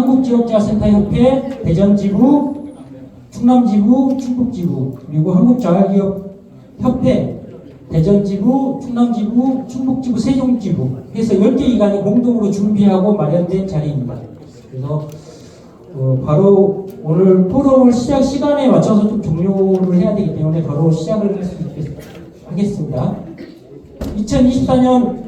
한국지역자센터협회 대전지부, 충남지부, 충북지부, 그리고 한국자활기업협회 대전지부, 충남지부, 충북지부, 세종지부 해서 10개 기관이 공동으로 준비하고 마련된 자리입니다. 그래서 바로 오늘 포럼을 시작 시간에 맞춰서 좀 종료를 해야 되기 때문에 바로 시작을 할 수 하겠습니다. 2024년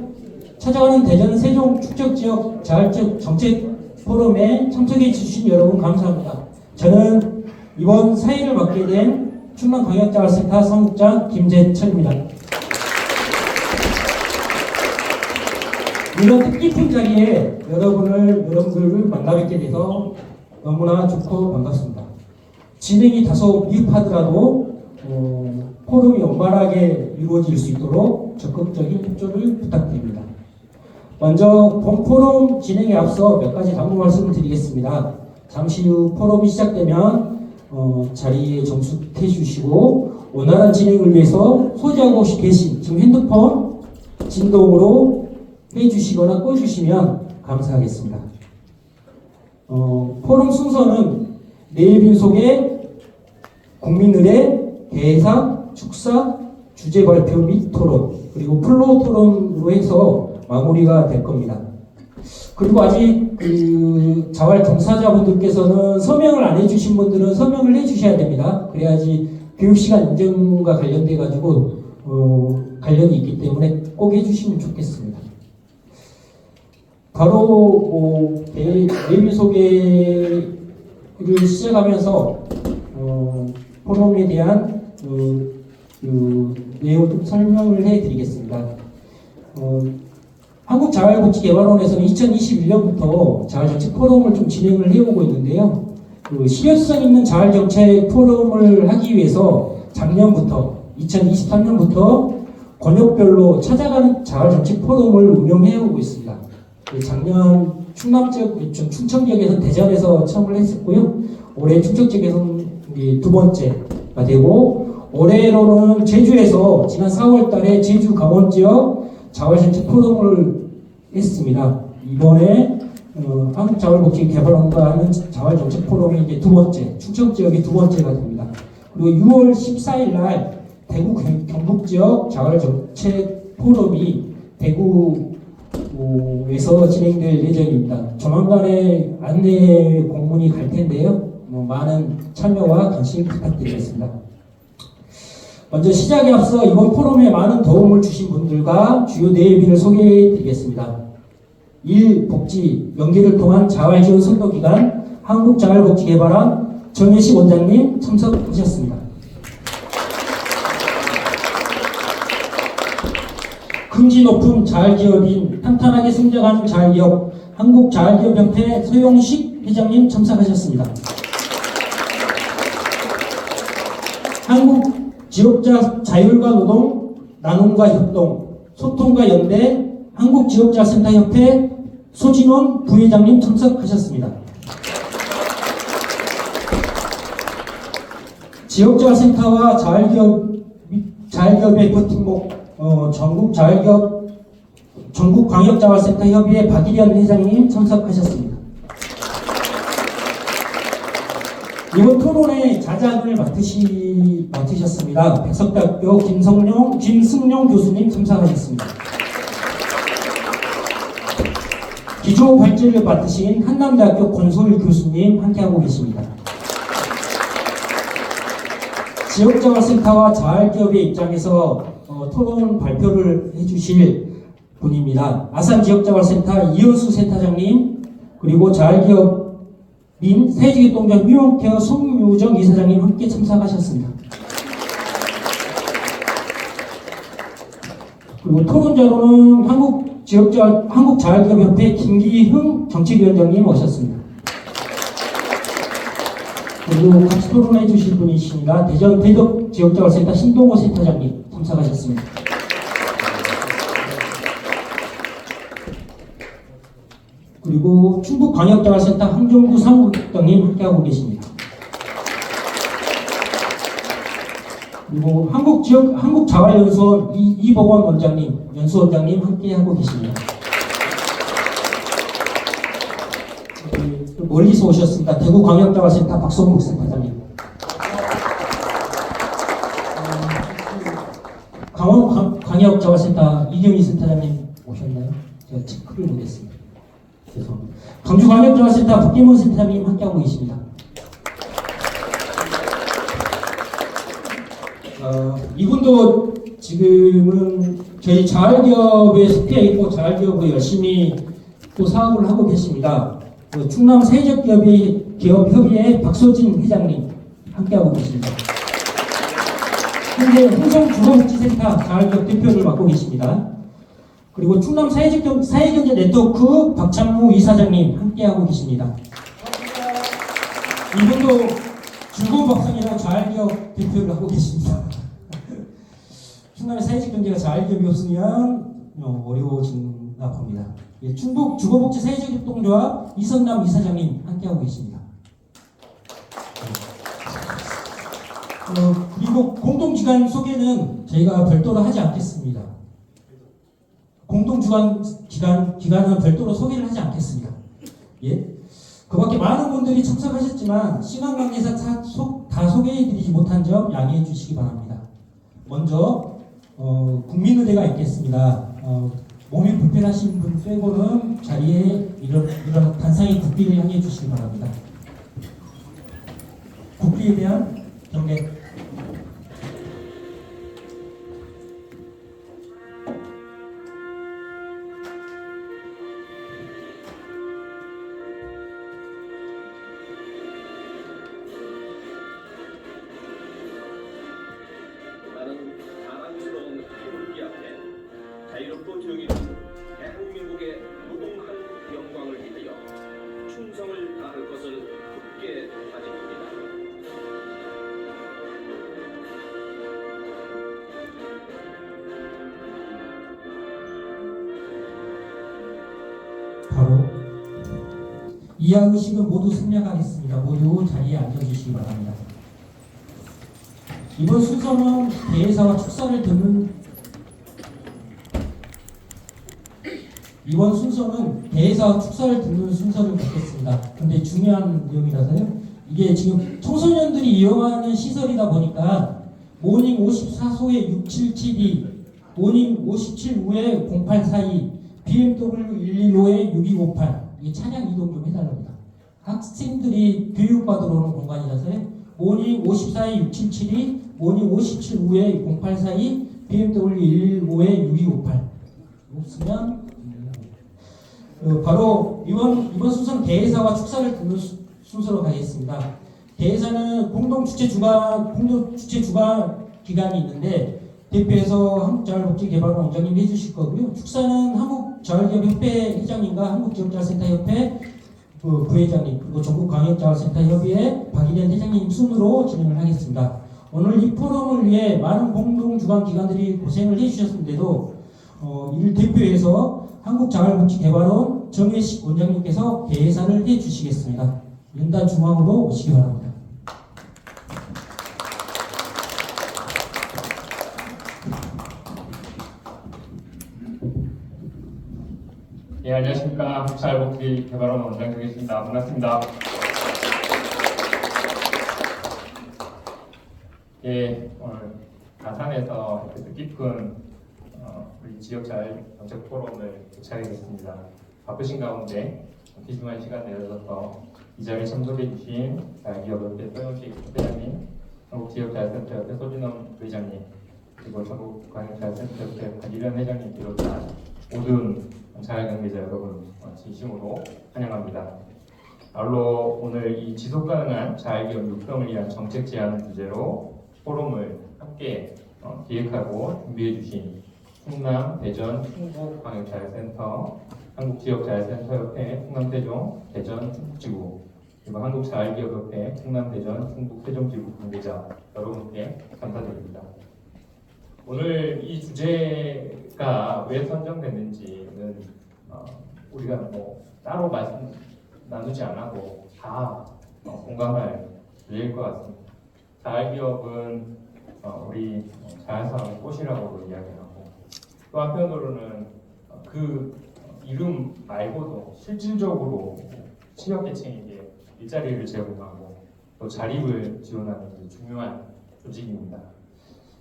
찾아가는 대전 세종 축적지역 자활적 정책 포럼에 참석해 주신 여러분 감사합니다. 저는 이번 사회를 맡게 된 충남광역자활센터 사무국장 김재철입니다. 이런 뜻깊은 자리에 여러분들을 만나뵙게 돼서 너무나 좋고 반갑습니다. 진행이 다소 미흡하더라도 포럼이 원만하게 이루어질 수 있도록 적극적인 협조를 부탁드립니다. 먼저 본 포럼 진행에 앞서 몇 가지 당부 말씀을 드리겠습니다. 잠시 후 포럼이 시작되면 자리에 정숙해 주시고 원활한 진행을 위해서 소지하고 계신 지금 핸드폰 진동으로 해주시거나 꺼주시면 감사하겠습니다. 포럼 순서는 내일 속에 국민의례, 대사, 축사, 주제 발표 및 토론, 그리고 플로어 토론으로 해서 마무리가 될 겁니다. 그리고 아직 자활 종사자분들께서는 서명을 안 해주신 분들은 서명을 해주셔야 됩니다. 그래야지 교육시간 인증과 관련돼 가지고 관련이 있기 때문에 꼭 해주시면 좋겠습니다. 바로 내비 소개를 시작하면서 포럼에 대한 내용을 좀 설명을 해드리겠습니다. 한국자활복지개발원에서는 2021년부터 자활정책 포럼을 좀 진행을 해오고 있는데요. 실효성 있는 자활정책 포럼을 하기 위해서 작년부터 2023년부터 권역별로 찾아가는 자활정책 포럼을 운영해오고 있습니다. 작년 충청 지역에서는 대전에서 처음을 했었고요. 올해 충청 지역에서는 두 번째가 되고, 올해로는 제주에서 지난 4월 달에 제주 강원 지역 자활정책 포럼을 했습니다. 이번에 한국자활복지개발원과 하는 자활정책 포럼이 이제 두 번째, 충청 지역이 두 번째가 됩니다. 그리고 6월 14일 날 대구 경북 지역 자활정책 포럼이 대구에서 진행될 예정입니다. 조만간에 안내 공문이 갈 텐데요. 많은 참여와 관심 부탁드리겠습니다. 먼저 시작에 앞서 이번 포럼에 많은 도움을 주신 분들과 주요 내비를 소개해 드리겠습니다. 1. 복지, 연계를 통한 자활지원 선도기관 한국자활복지개발원 정혜식 원장님 참석하셨습니다. 긍지 높은 자활기업인 탄탄하게 성장하는 자활기업 한국자활기업협회 서용식 회장님 참석하셨습니다. 한국 지역자 자율과 노동, 나눔과 협동, 소통과 연대, 한국지역자센터협회 소진원 부회장님 참석하셨습니다. 지역자센터와 자활기업의 버팀목, 전국광역자활센터 협의회 박일현 회장님 참석하셨습니다. 이번 토론의 자장을 맡으셨습니다. 백석대학교 김승용 교수님 참석하셨습니다. 기조 발제를 맡으신 한남대학교 권소일 교수님 함께하고 계십니다. 지역자활센터와 자활기업의 입장에서 토론 발표를 해주실 분입니다. 아산지역자활센터 이현수 센터장님, 그리고 자활기업 민 세지기동장 미용케어 송유정 이사장님 함께 참석하셨습니다. 그리고 토론자로는 한국자활기업협회 김기흥 정책위원장님 오셨습니다. 그리고 같이 토론해 주실 분이십니다. 대전 대덕 지역자활센터 신동호 센터장님 참석하셨습니다. 그리고 충북광역자활센터 항정구 사무국장님 함께하고 계십니다. 그리고 한국자활연수원 이복원 원장님, 연수원장님 함께하고 계십니다. 멀리서 오셨습니다. 대구광역자활센터 박성국 센터장님. 강원광역자활센터 이경희 센터장님 오셨나요? 제가 체크를 못했습니다. 죄송합니다. 광주광역자활센터 박기문 센터장님 함께하고 계십니다. 이분도 지금은 저희 자활기업에 속해 있고 자활기업으로 열심히 또 사업을 하고 계십니다. 충남 사회적기업협의회 박소진 회장님 함께하고 계십니다. 현재 흥성주거복지센터 자활기업 대표를 맡고 계십니다. 그리고 충남 사회경제 네트워크 박찬무 이사장님 함께하고 계십니다. 이분도 주거박성이라고 자활기업 대표를 하고 계십니다. 충남의 사회적 경제가 자활기업이 없으면 어려워진다 봅니다. 예, 충북 주거복지 사회적협동조합 이성남 이사장님 함께하고 계십니다. 그리고 공동기관 소개는 저희가 별도로 하지 않겠습니다. 기관은 별도로 소개를 하지 않겠습니다. 예? 그 밖에 많은 분들이 참석하셨지만 시간 관계상 다 소개해드리지 못한 점 양해해 주시기 바랍니다. 먼저 국민의대가 있겠습니다. 몸이 불편하신 분 빼고는 자리에 이런 단상의 국비를 향해 주시기 바랍니다. 국비에 대한 경례. 자유롭고 정의로운 대한민국의 무궁한 영광을 위하여 충성을 다할 것을 굳게 다짐합니다. 바로 이하 의식은 모두 생략하겠습니다. 모두 자리에 앉아주시기 바랍니다. 이번 순서는 대회사와 축사를 듣는 순서를 갖겠습니다. 근데 중요한 내용이라서요. 이게 지금 청소년들이 이용하는 시설이다 보니까 모닝 54소에 6772, 모닝 57우에 0842, BMW 115에 6258 이 차량 이동 좀 해달랍니다. 학생들이 교육받으러 오는 공간이라서요. 모닝 54에 6772, 모닝 57우에 0842, BMW 115에 6258 없으면 바로 이번 순서는 대회사와 축사를 듣는 순서로 가겠습니다. 대회사는 공동 주최 주관 기관이 있는데 대표해서 한국자활복지개발원 원장님이 해주실 거고요. 축사는 한국자활기업협회 회장님과 한국지역자활센터협회 부회장님 그리고 전국광역자활센터협의회 박일현 회장님 순으로 진행을 하겠습니다. 오늘 이 포럼을 위해 많은 공동주관 기관들이 고생을 해주셨는데도 이를 대표해서 한국자활복지개발원 정혜식 원장님께서 대회사를 해주시겠습니다. 연단 중앙으로 오시기 바랍니다. 예, 안녕하십니까. 한국자활복지개발원 원장 되겠습니다. 반갑습니다. 예, 오늘 가산에서 뜻깊은 우리 지역자활정책 포럼을 개최하게 됐습니다. 바쁘신 가운데 귀중한 시간 내주셔서 이 자리에 참석해 주신 자활기업협회 서영식 회장님, 한국지역자활센터협회 소진원 회장님, 그리고 전국광역자활센터협회 박일현 회장님 비롯한 모든 자활관계자 여러분 진심으로 환영합니다. 아울러 오늘 이 지속가능한 자활기업 육성을 위한 정책 제안을 주제로 포럼을 함께 기획하고 준비해 주신 충남, 대전, 충북광역자활센터, 한국지역자활센터협회, 충남, 세종, 대전, 충북지구, 그리고 한국자활기업협회, 충남, 대전, 충북, 세종지구 관계자 여러분께 감사드립니다. 오늘 이 주제가 왜 선정됐는지는 우리가 뭐 따로 말씀 나누지 않아도 다 공감할 주제일 것 같습니다. 자활기업은 우리 자활사업의 꽃이라고도 이야기하고 또 한편으로는 그 이름 말고도 실질적으로 취약계층에게 일자리를 제공하고 또 자립을 지원하는 데 중요한 조직입니다.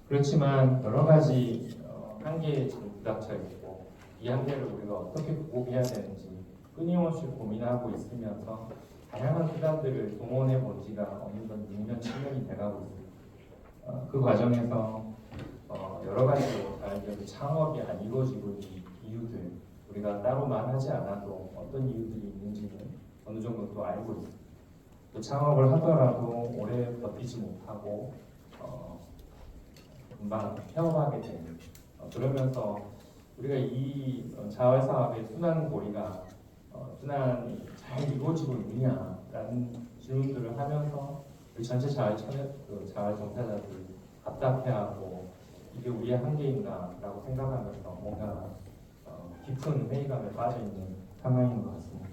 그렇지만 여러 가지 한계에 지금 부닥쳐 있고 이 한계를 우리가 어떻게 극복해야 되는지 끊임없이 고민하고 있으면서 다양한 수단들을 동원해 본 지가 어느덧 6년, 7년이 돼가고 있습니다. 그 과정에서 여러 가지로 자연스럽게 창업이 안 이루어지고 있는 이유들 우리가 따로 말하지 않아도 어떤 이유들이 있는지는 어느 정도 또 알고 있습니다. 또 창업을 하더라도 오래 버티지 못하고 금방 폐업하게 되는 그러면서 우리가 이 자활사업의 순환고리가 순환이 잘 이루어지고 있느냐라는 질문들을 하면서 우리 전체 자활 종사자들이 답답해하고 이게 우리의 한계인가라고 생각하면서 뭔가 깊은 회의감에 빠져 있는 상황인 것 같습니다.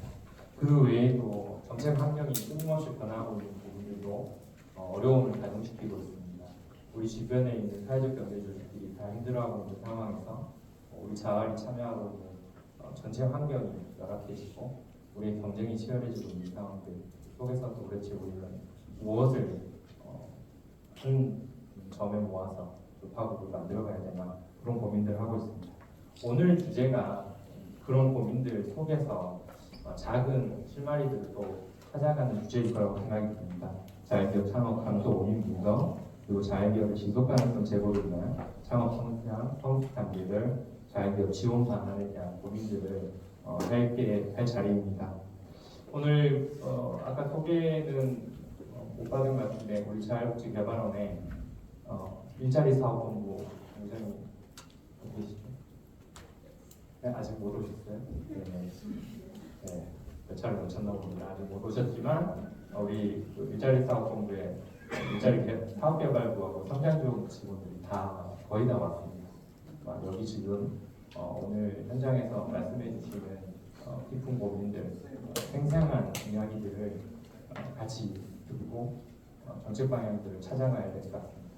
그 외에도 정책 환경이 끊임없이 변하고 있는 부분들도 어려움을 가중시키고 있습니다. 우리 주변에 있는 사회적 경제 조직들이 다 힘들어하고 있는 상황에서 우리 자활이 참여하고 있는 전체 환경이 열악해지고 우리의 경쟁이 치열해지고 있는 상황들 속에서 도대체 우리는 무엇을 한 점에 모아서 급하고 만들어가야 되나 그런 고민들을 하고 있습니다. 오늘 주제가 그런 고민들 속에서 작은 실마리들도 찾아가는 주제일 거라고 생각이 듭니다. 자율기업 창업 감소 원인 분석 그리고 자율기업의 지속 가능성 제고를 위한 창업 성장, 성숙 단계별, 자율기업 지원 방안에 대한 고민들을 할 자리입니다. 오늘 아까 소개는 못 받은 것 같은데 우리 자율복지개발원에 일자리 사업본부 굉장히 계시죠? 네, 아직 못 오셨어요? 네, 몇 차례 놓쳤나 봅니다. 아직 못 오셨지만 우리 일자리 사업본부에 일자리 사업개발부하고 성장지원 직원들이 다 거의 다 왔습니다. 여기 지금 오늘 현장에서 말씀해 주시는 깊은 고민들, 생생한 이야기들을 같이 듣고 정책 방향들을 찾아가야 될 것 같습니다.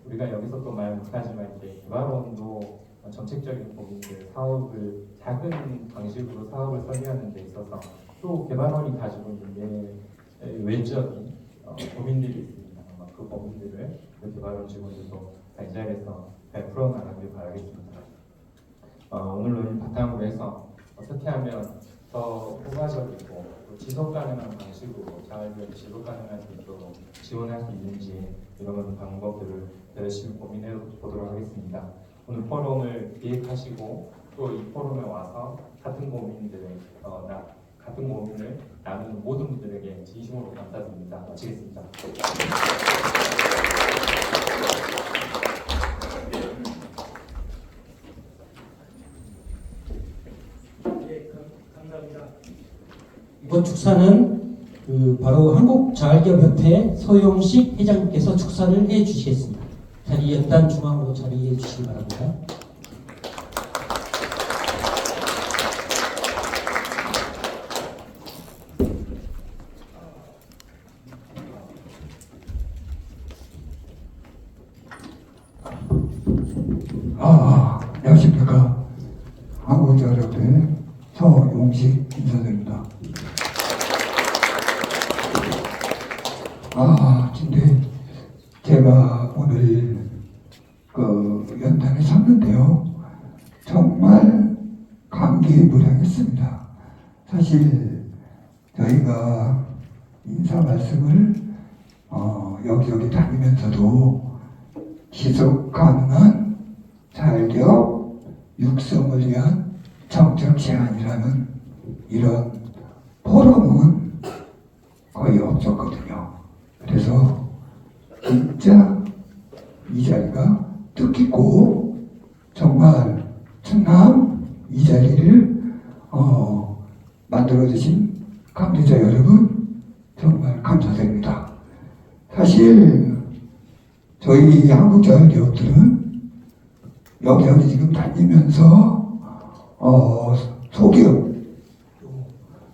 우리가 여기서 또 말 못하지만 이제 개발원도 정책적인 고민들, 사업을 작은 방식으로 사업을 설계하는 데 있어서 또 개발원이 가지고 있는 외적인 고민들이 있습니다. 그 고민들을 개발원 직원들도 이 자리에서 잘 풀어나가길 바라겠습니다. 오늘 논의 바탕으로 해서 어떻게 하면 더 효과적이고 지속 가능한 방식으로 자활기업이 지속 가능할 수 있도록 지원할 수 있는지 이런 방법들을 열심히 고민해 보도록 하겠습니다. 오늘 포럼을 기획하시고 또 이 포럼에 와서 같은 고민을 나누는 모든 분들에게 진심으로 감사드립니다. 마치겠습니다. 이번 축사는 바로 한국자활기업협회 서용식 회장님께서 축사를 해주시겠습니다. 자리 연단 중앙으로 자리해 주시기 바랍니다. 안녕하십니까. 한국자활협회 서용식 인사드립니다. 근데 제가 오늘 연단에 섰는데요. 정말 감개무량했습니다. 사실 저희가 인사 말씀을 여기저기 다니면서도 지속 가능한 자활기업 육성을 위한 정책 제안이라는 이런 포럼은 거의 없었거든요. 그래서 진짜 이 자리가 뜻깊고 정말 충남 이 자리를 만들어주신 감독자 여러분 정말 감사드립니다. 사실 저희 한국자활기업들은 여기저기 지금 다니면서 소기업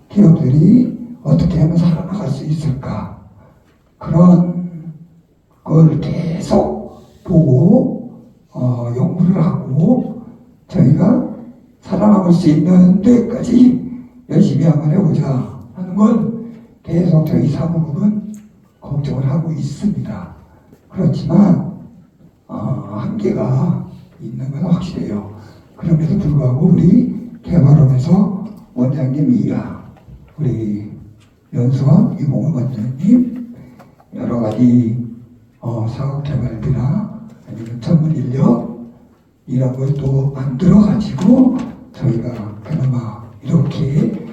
기업들이 어떻게 하면 살아나갈 수 있을까 그런 걸 계속 보고 연구를 하고 저희가 살아남을 수 있는 데까지 열심히 한번 해보자 하는 걸 계속 저희 사무국은 걱정을 하고 있습니다. 그렇지만 한계가 있는 건 확실해요. 그럼에도 불구하고 우리 개발원에서 원장님이야 우리 연수원 이공훈 원장님 여러 가지 사업 개발비나 아니면 전문 인력 이런 걸 또 만들어가지고 저희가 그나마 이렇게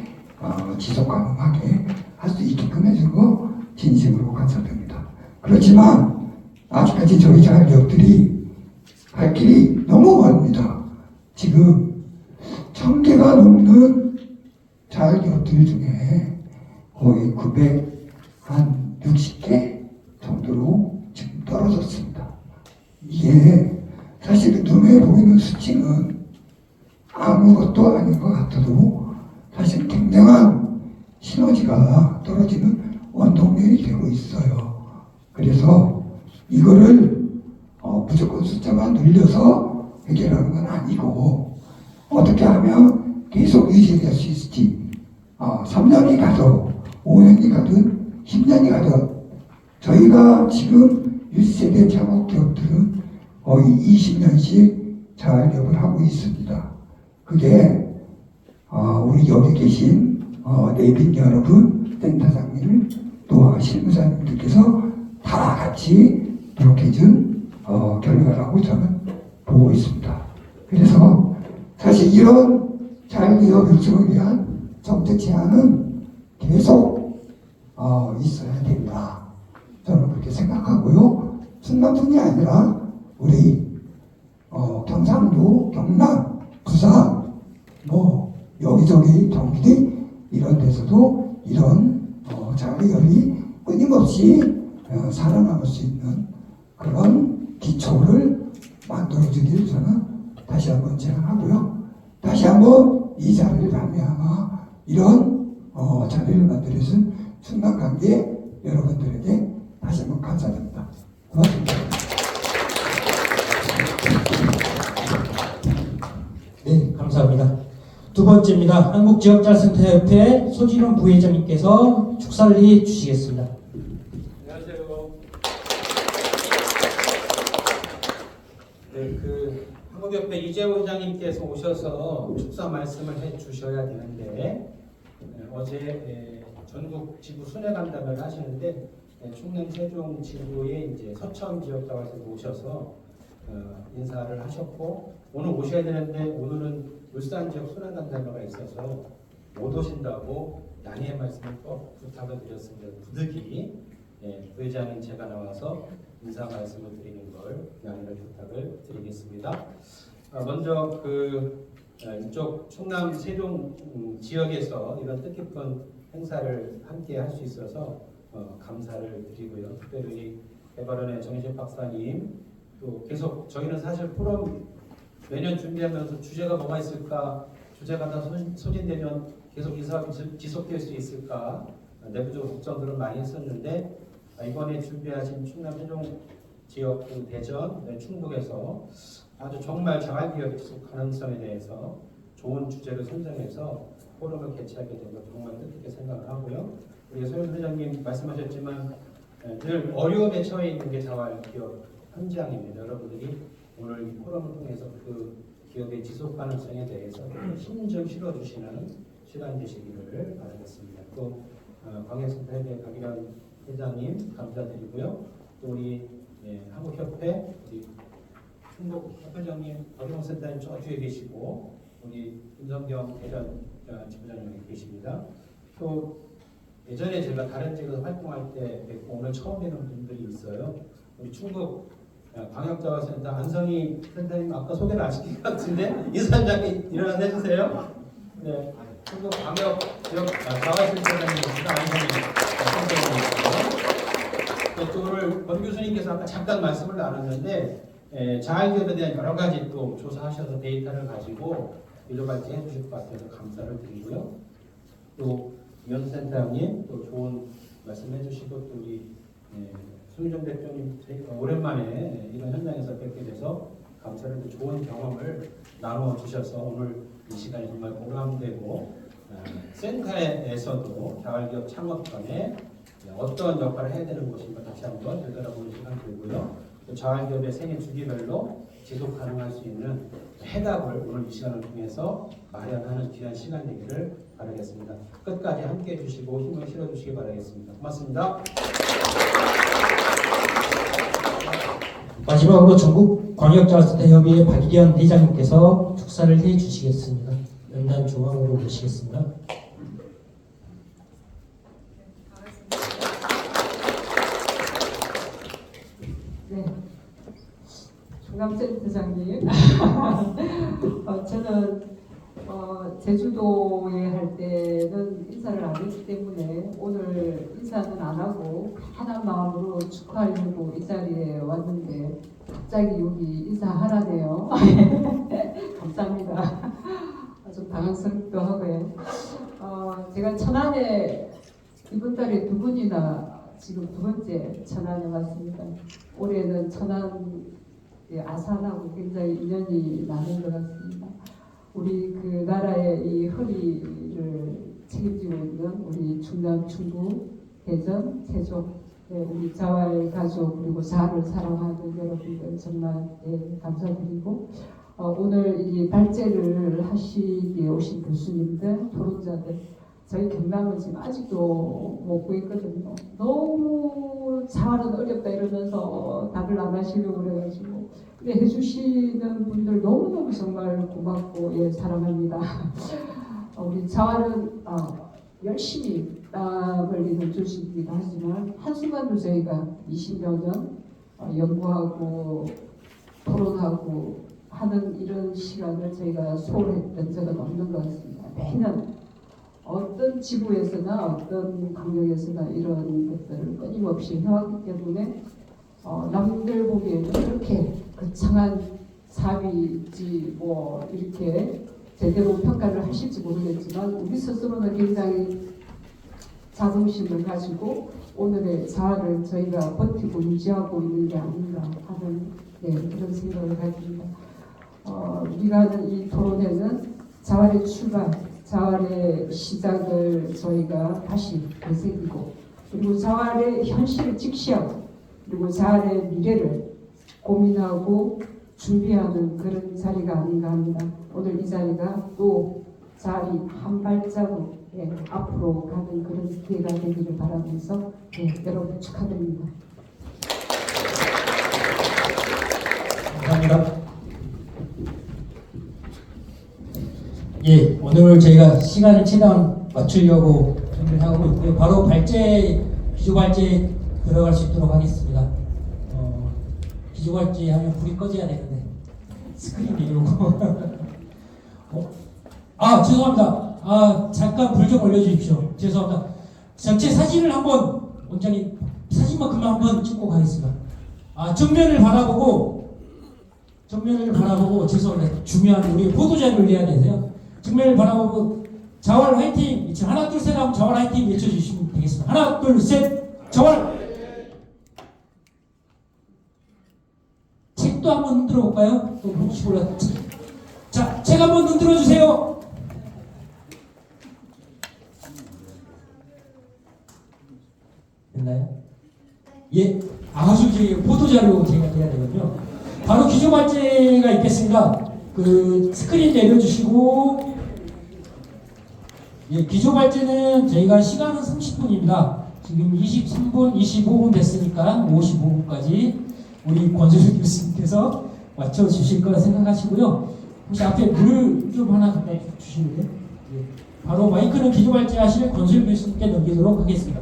지속 가능하게 할 수 있게끔 해준 거 진심으로 감사드립니다. 그렇지만 아직까지 저희 자영업들이 갈 길이 너무 멀습니다. 지금 1000개가 넘는 자영업들 중에 거의 960개 정도로 지금 떨어졌습니다. 이게 사실 눈에 보이는 수치는 아무것도 아닌 것 같아도 사실 굉장한 시너지가 떨어지는 원동력이 되고 있어요. 그래서 이거를 무조건 숫자만 늘려서 해결하는 건 아니고 어떻게 하면 계속 유지될 수 있을지 3년이 가도 5년이 가든 10년이 가든 저희가 지금 1세대 창업기업들은 거의 20년씩 자활기업을 하고 있습니다. 그게 우리 여기 계신 내빈 여러분, 센터장님, 또 실무자님들께서 다 같이 노력해준 결과라고 저는 보고 있습니다. 그래서 사실 이런 자활기업 육성을 위한 정책 제안은 계속 있어야 된다. 저는 그렇게 생각하고요. 충남뿐이 아니라 우리 경상도, 경남, 부산, 뭐 여기저기 경기도 이런 데서도 이런 자활기업이 끊임없이 살아남을 수 있는 그런 기초를 만들어주기를 저는 다시 한번 제안하고요. 다시 한번 이 자리를 말미암아 이런 자리를 만들어준 충남관계 여러분들에게 다시 한번 감사드립니다. 고맙습니다. 네, 감사합니다. 두 번째입니다. 한국지역자센터협회 소진원 부회장님께서 축사를 주시겠습니다. 안녕하세요. 네, 한국협회 이재호 회장님께서 오셔서 축사 말씀을 해 주셔야 되는데 어제 전국 지부 순회 간담회를 하시는데 충남 세종 지부의 이제 서천 지역자와서 오셔서 인사를 하셨고 오늘 오셔야 되는데 오늘은 울산 지역 순회 간담회가 있어서 못 오신다고 양해의 말씀을 꼭 부탁을 드렸습니다. 부득이 부회장인 제가 나와서 인사 말씀을 드리는 걸 양해를 부탁을 드리겠습니다. 먼저 이쪽 충남 세종 지역에서 이런 뜻깊은 행사를 함께 할 수 있어서 감사를 드리고요. 특별히 개발원의 정희재 박사님 또 계속 저희는 사실 포럼 매년 준비하면서 주제가 뭐가 있을까, 주제가 다 소진되면 계속 이 사업이 지속될 수 있을까 내부적으로 걱정들을 많이 했었는데 이번에 준비하신 충남 세종 지역 대전, 충북에서 아주 정말 자활기업 지속 가능성에 대해서 좋은 주제를 선정해서 포럼을 개최하게 된 것 정말 뜻깊게 생각을 하고요. 우리 소연 회장님 말씀하셨지만 늘 어려움에 처해 있는 게 자활기업 현장입니다. 여러분들이 오늘 이 포럼을 통해서 그 기업의 지속 가능성에 대해서 힘 좀 실어주시는 시간 되시기를 바라겠습니다. 또 광역센터협회 박일환 회장님 감사드리고요. 또 우리 한국협회 우리 충북 협회장님 박일환센터님 저 뒤에 계시고 우리 김성경 대전 지부장님 계십니다. 또 예전에 제가 다른 지역에서 활동할 때 뵙고 오늘 처음 뵙는 분들이 있어요. 우리 충북 광역자활센터 안성희 센터님 아까 소개를 안 시킨 것 같은데 인사 좀 일어나 해주세요. 네, 충북 광역 지역 자활센터장님입니다. 안성희 또 오늘 권 교수님께서 아까 잠깐 말씀을 나눴는데 자활기업에 대한 여러 가지 또 조사하셔서 데이터를 가지고 일로발지 해주실 것 같아서 감사를 드리고요. 또 위원센터장님 또 좋은 말씀 해주시고 또 우리 송희정 대표님 오랜만에 이런 현장에서 뵙게 돼서 감사를 좋은 경험을 나누어 주셔서 오늘 이 시간이 정말 보람되고 센터에서도 자활기업 창업권에 어떤 역할을 해야 되는 것인가 다시 한번 되돌아보는 시간 되고요. 또 자활기업의 생애 주기별로 지속 가능할 수 있는 해답을 오늘 이 시간을 통해서 마련하는 귀한 시간 되기를 바라겠습니다. 끝까지 함께해 주시고 힘을 실어주시기 바라겠습니다. 고맙습니다. 마지막으로 전국광역자원센터협의회 박기현 회장님께서 축사를 해 주시겠습니다. 연단 중앙으로 모시겠습니다. 네, 중감센터장님, 저는 제주도에 할 때는 인사를 안 했기 때문에 오늘 인사는 안 하고 편한 마음으로 축하하려고 이 자리에 왔는데 갑자기 여기 인사하라네요. 감사합니다. 좀 당황스럽기도 하고요. 제가 천안에 이번 달에 2번이나 지금 2번째 천안에 왔습니다. 올해는 천안 아산하고 굉장히 인연이 많은 것 같습니다. 우리 그 나라의 이 허리를 책임지고 있는 우리 충남, 충북, 대전, 세종, 우리 자활 가족 그리고 자활을 사랑하는 여러분들 정말 감사드리고 오늘 이 발제를 하시기에 오신 교수님들, 토론자들 저희 경남은 지금 아직도 못 구했거든요. 너무 자활은 어렵다 이러면서 답을 안 하시려고 그래가지고 근데 해주시는 분들 너무너무 정말 고맙고 사랑합니다. 우리 자활은 열심히 땀 흘리는 조직이기도 하지만 한순간도 저희가 20여 년 연구하고 토론하고 하는 이런 시간을 저희가 소홀했던 적은 없는 것 같습니다. 매년 어떤 지구에서나 어떤 강력에서나 이런 것들을 끊임없이 해왔기 때문에 남들 보기에는 그렇게 거창한 사위지 뭐 이렇게 제대로 평가를 하실지 모르겠지만 우리 스스로는 굉장히 자긍심을 가지고 오늘의 자아를 저희가 버티고 유지하고 있는 게 아닌가 하는 그런 생각을 가집니다. 우리가 하는 이 토론회는 자활의 출발, 자활의 시작을 저희가 다시 되새기고 그리고 자활의 현실을 직시하고 그리고 자활의 미래를 고민하고 준비하는 그런 자리가 아닌가 합니다. 오늘 이 자리가 또 자활이 한 발자국 앞으로 가는 그런 기회가 되기를 바라면서 여러분 축하드립니다. 감사합니다. 오늘 저희가 시간을 최대한 맞추려고 준비를 하고 있고요. 바로 기조 발제 들어갈 수 있도록 하겠습니다. 기조 발제 하면 불이 꺼져야 되는데 스크린 내려오고 죄송합니다. 잠깐 불 좀 올려주십시오. 죄송합니다. 전체 사진을 한번 원장님 사진만큼만 한번 찍고 가겠습니다. 정면을 바라보고 죄송합니다. 중요한 우리 보도자료를 내야 돼서요. 정면을 바라보고 자활 화이팅! 하나 둘 셋 하면 자활 화이팅 외쳐주시면 되겠습니다. 하나 둘 셋 자활! 책도 한번 흔들어 볼까요? 또 혹시 몰라. 자, 책 한번 흔들어 주세요. 됐나요? 아주 보도자료 제가 해야 되거든요. 바로 기조 발제가 있겠습니다. 그 스크린 내려주시고 기조 발제는 저희가 시간은 30분입니다. 지금 23분, 25분 됐으니까 55분까지 우리 권수일 교수님께서 맞춰주실 거라 생각하시고요. 혹시 앞에 물 좀 하나 갖다 주시는데 바로 마이크는 기조 발제 하실 권수일 교수님께 넘기도록 하겠습니다.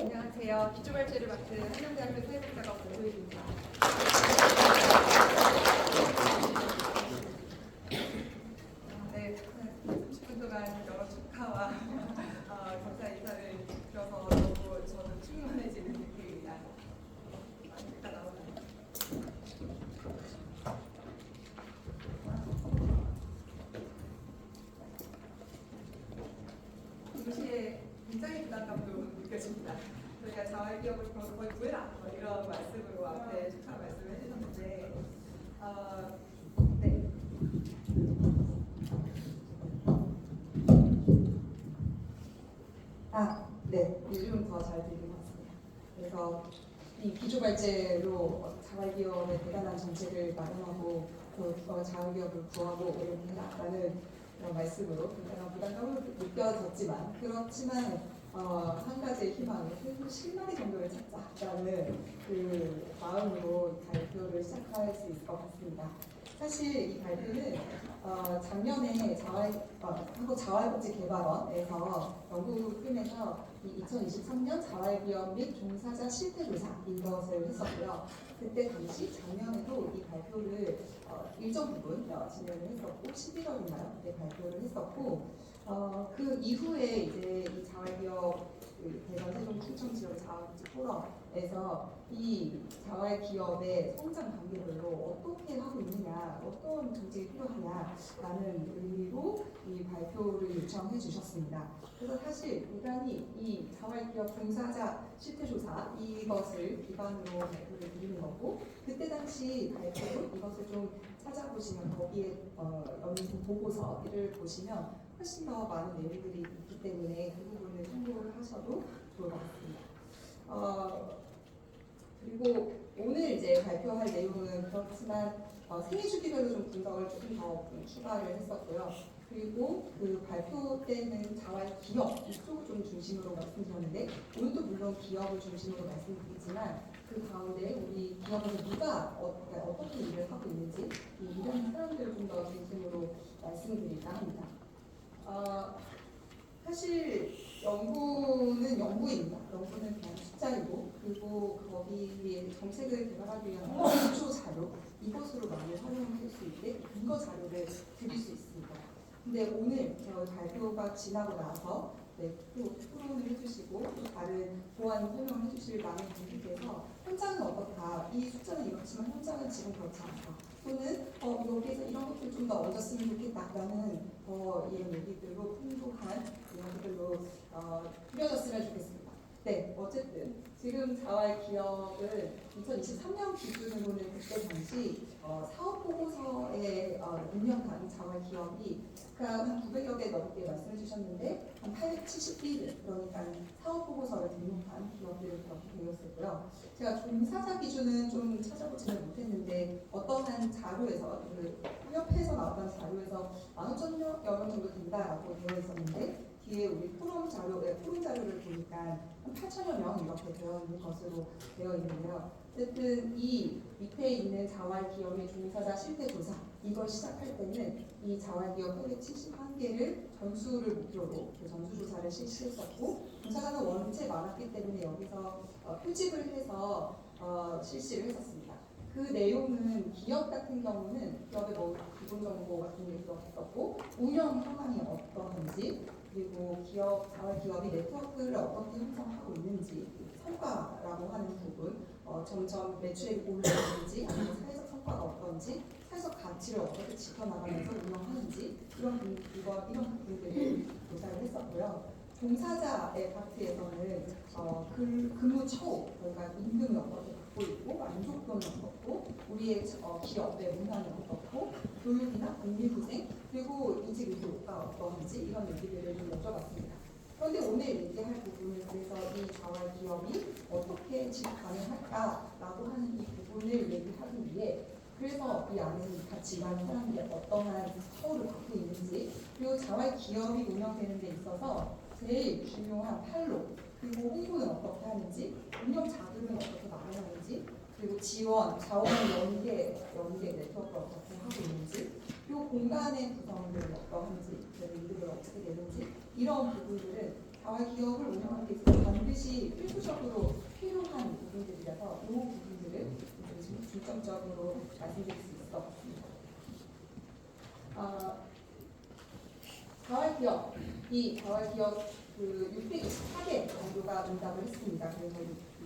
안녕하세요. 기초발제를 맡은 한양대학교 사회복지학과 권소희입니다. 네, 30분 동안 여러 축하와 감사 인사를 들어서 너무 저는 충만해지는 느낌입니다. 일단 나오나요? 동시에 굉장히 부담감도 느껴집니다. 저희가 자활기업을 벌써 거의 구해라 이런 말씀으로 앞에 축하 말씀을 해주셨는데 네. 네. 요즘 더 잘 들리는 것 같습니다. 그래서 이 기초발제로 자활기업의 대단한 정책을 마련하고 자활기업을 구하고 오려합니다라는 그런 말씀으로 굉장한 부담감을 느껴졌지만 그렇지만 한 가지의 희망은 10마리 정도를 찾자라는 그 마음으로 발표를 시작할 수 있을 것 같습니다. 사실 이 발표는 작년에 한국자활복지개발원에서 연구팀에서 2023년 자활기업 및 종사자 실태조사 이것을 했었고요. 그때 당시 작년에도 이 발표를 일정 부분 진행을 했었고 11월인가요? 네, 발표를 했었고 그 이후에 이제 이 자활기업 대전 세종 충청 지역 자활복지 포럼에서 이 자활기업의 성장 단계별로 어떻게 하고 있느냐, 어떤 정책이 필요하냐라는 의미로 이 발표를 요청해 주셨습니다. 그래서 사실 대단히 이 자활기업 종사자 실태조사 이것을 기반으로 발표를 드리는 거고 그때 당시 발표로 이것을 좀 찾아보시면 거기에 연구 보고서를 보시면 훨씬 더 많은 내용들이 있기 때문에 그 부분을 참고를 하셔도 좋을 것 같습니다. 그리고 오늘 이제 발표할 내용은 그렇지만 생애 주기별로 좀 분석을 조금 더 추가를 했었고요. 그리고 그 발표 때는 자활 기업 이쪽을 좀 중심으로 말씀드렸는데 오늘도 물론 기업을 중심으로 말씀드리지만 그 가운데 우리 기업에서 누가 어떻게 일을 하고 있는지 이 일하는 사람들을 좀 더 중심으로 말씀드릴까 합니다. 사실 연구는 연구입니다. 연구는 그냥 숫자이고 그리고 거기에 정책을 개발하기 위한 기초 자료 이것으로 많이 활용할 수 있게 근거 자료를 드릴 수 있습니다. 근데 오늘 발표가 지나고 나서 또 토론을 해주시고 또 다른 보완 설명을 해주실 많은 분들께서 현장은 어떻다, 이 숫자는 이렇지만 현장은 지금 그렇지 않다, 또는 여기에서 이런 것들 좀 더 얹었으면 좋겠다라는 이런 얘기들로 풍부한 이야기들로 꾸며졌으면 좋겠습니다. 네, 어쨌든 지금 자활기업은 2023년 기준으로는 그때 당시 사업보고서에 운영한 자활기업이 그러니까 한 900여 개 넘게 말씀해 주셨는데 한 871을 그러니까 사업보고서를 등록한 기업들을 그렇게 되었었고요. 제가 종사자 기준은 좀 찾아보지는 못했는데 어떠한 자료에서 그 협회에서 나왔던 자료에서 15,000여 명 정도 된다라고 되어 있었는데 뒤에 우리 포럼 자료를 보니까 한 8,000여 명 이렇게 되어 있는 것으로 되어 있는데요. 어쨌든 이 밑에 있는 자활기업의 종사자 실태조사 이걸 시작할 때는 이 자활기업 171개를 전수를 목표로 그 전수조사를 실시했었고 종사자는 원체 많았기 때문에 여기서 표집을 해서 실시를 했었습니다. 그 내용은 기업 같은 경우는 기업의 뭐 기본 정보 같은 게 들어갔었고 운영 상황이 어떠한지 그리고 자활기업이 네트워크를 어떻게 형성하고 있는지 성과라고 하는 부분 점점 매출액이 올라가는지 아니면 사회적 성과가 어떤지 사회적 가치를 어떻게 지켜나가면서 운영하는지 이런 부분들을 조사를 했었고요. 종사자의 파트에서는 근무 처우, 그러니까 임금이 어떻게 받고 있고 만족도는 어떻고 우리의 기업의 문화는 어떻고 교육이나 국민후생 그리고 이직 의도가 어떤지 이런 얘기들을 좀 여쭤봤습니다. 그런데 오늘 얘기할 부분은 그래서 이 자활기업이 어떻게 지속 가능할까라고 하는 이 부분을 얘기하기 위해 그래서 이 안에는 같이 일하는 사람들이 어떠한 처우를 갖고 있는지 그리고 자활기업이 운영되는 데 있어서 제일 중요한 판로 그리고 홍보는 어떻게 하는지 운영 자금은 어떻게 마련하는지 그리고 지원, 자원 연계 네트워크를 어떻게 하고 있는지 그리고 공간의 구성들은 어떠한지 이득을 어떻게 내는지 이런 부분들은 자활기업을 운영하는 데 있어서 반드시 필수적인 지점으로 말씀드릴 수 있을 것 같습니다. 자활기업 그 624개 정도가 응답을 했습니다. 그래서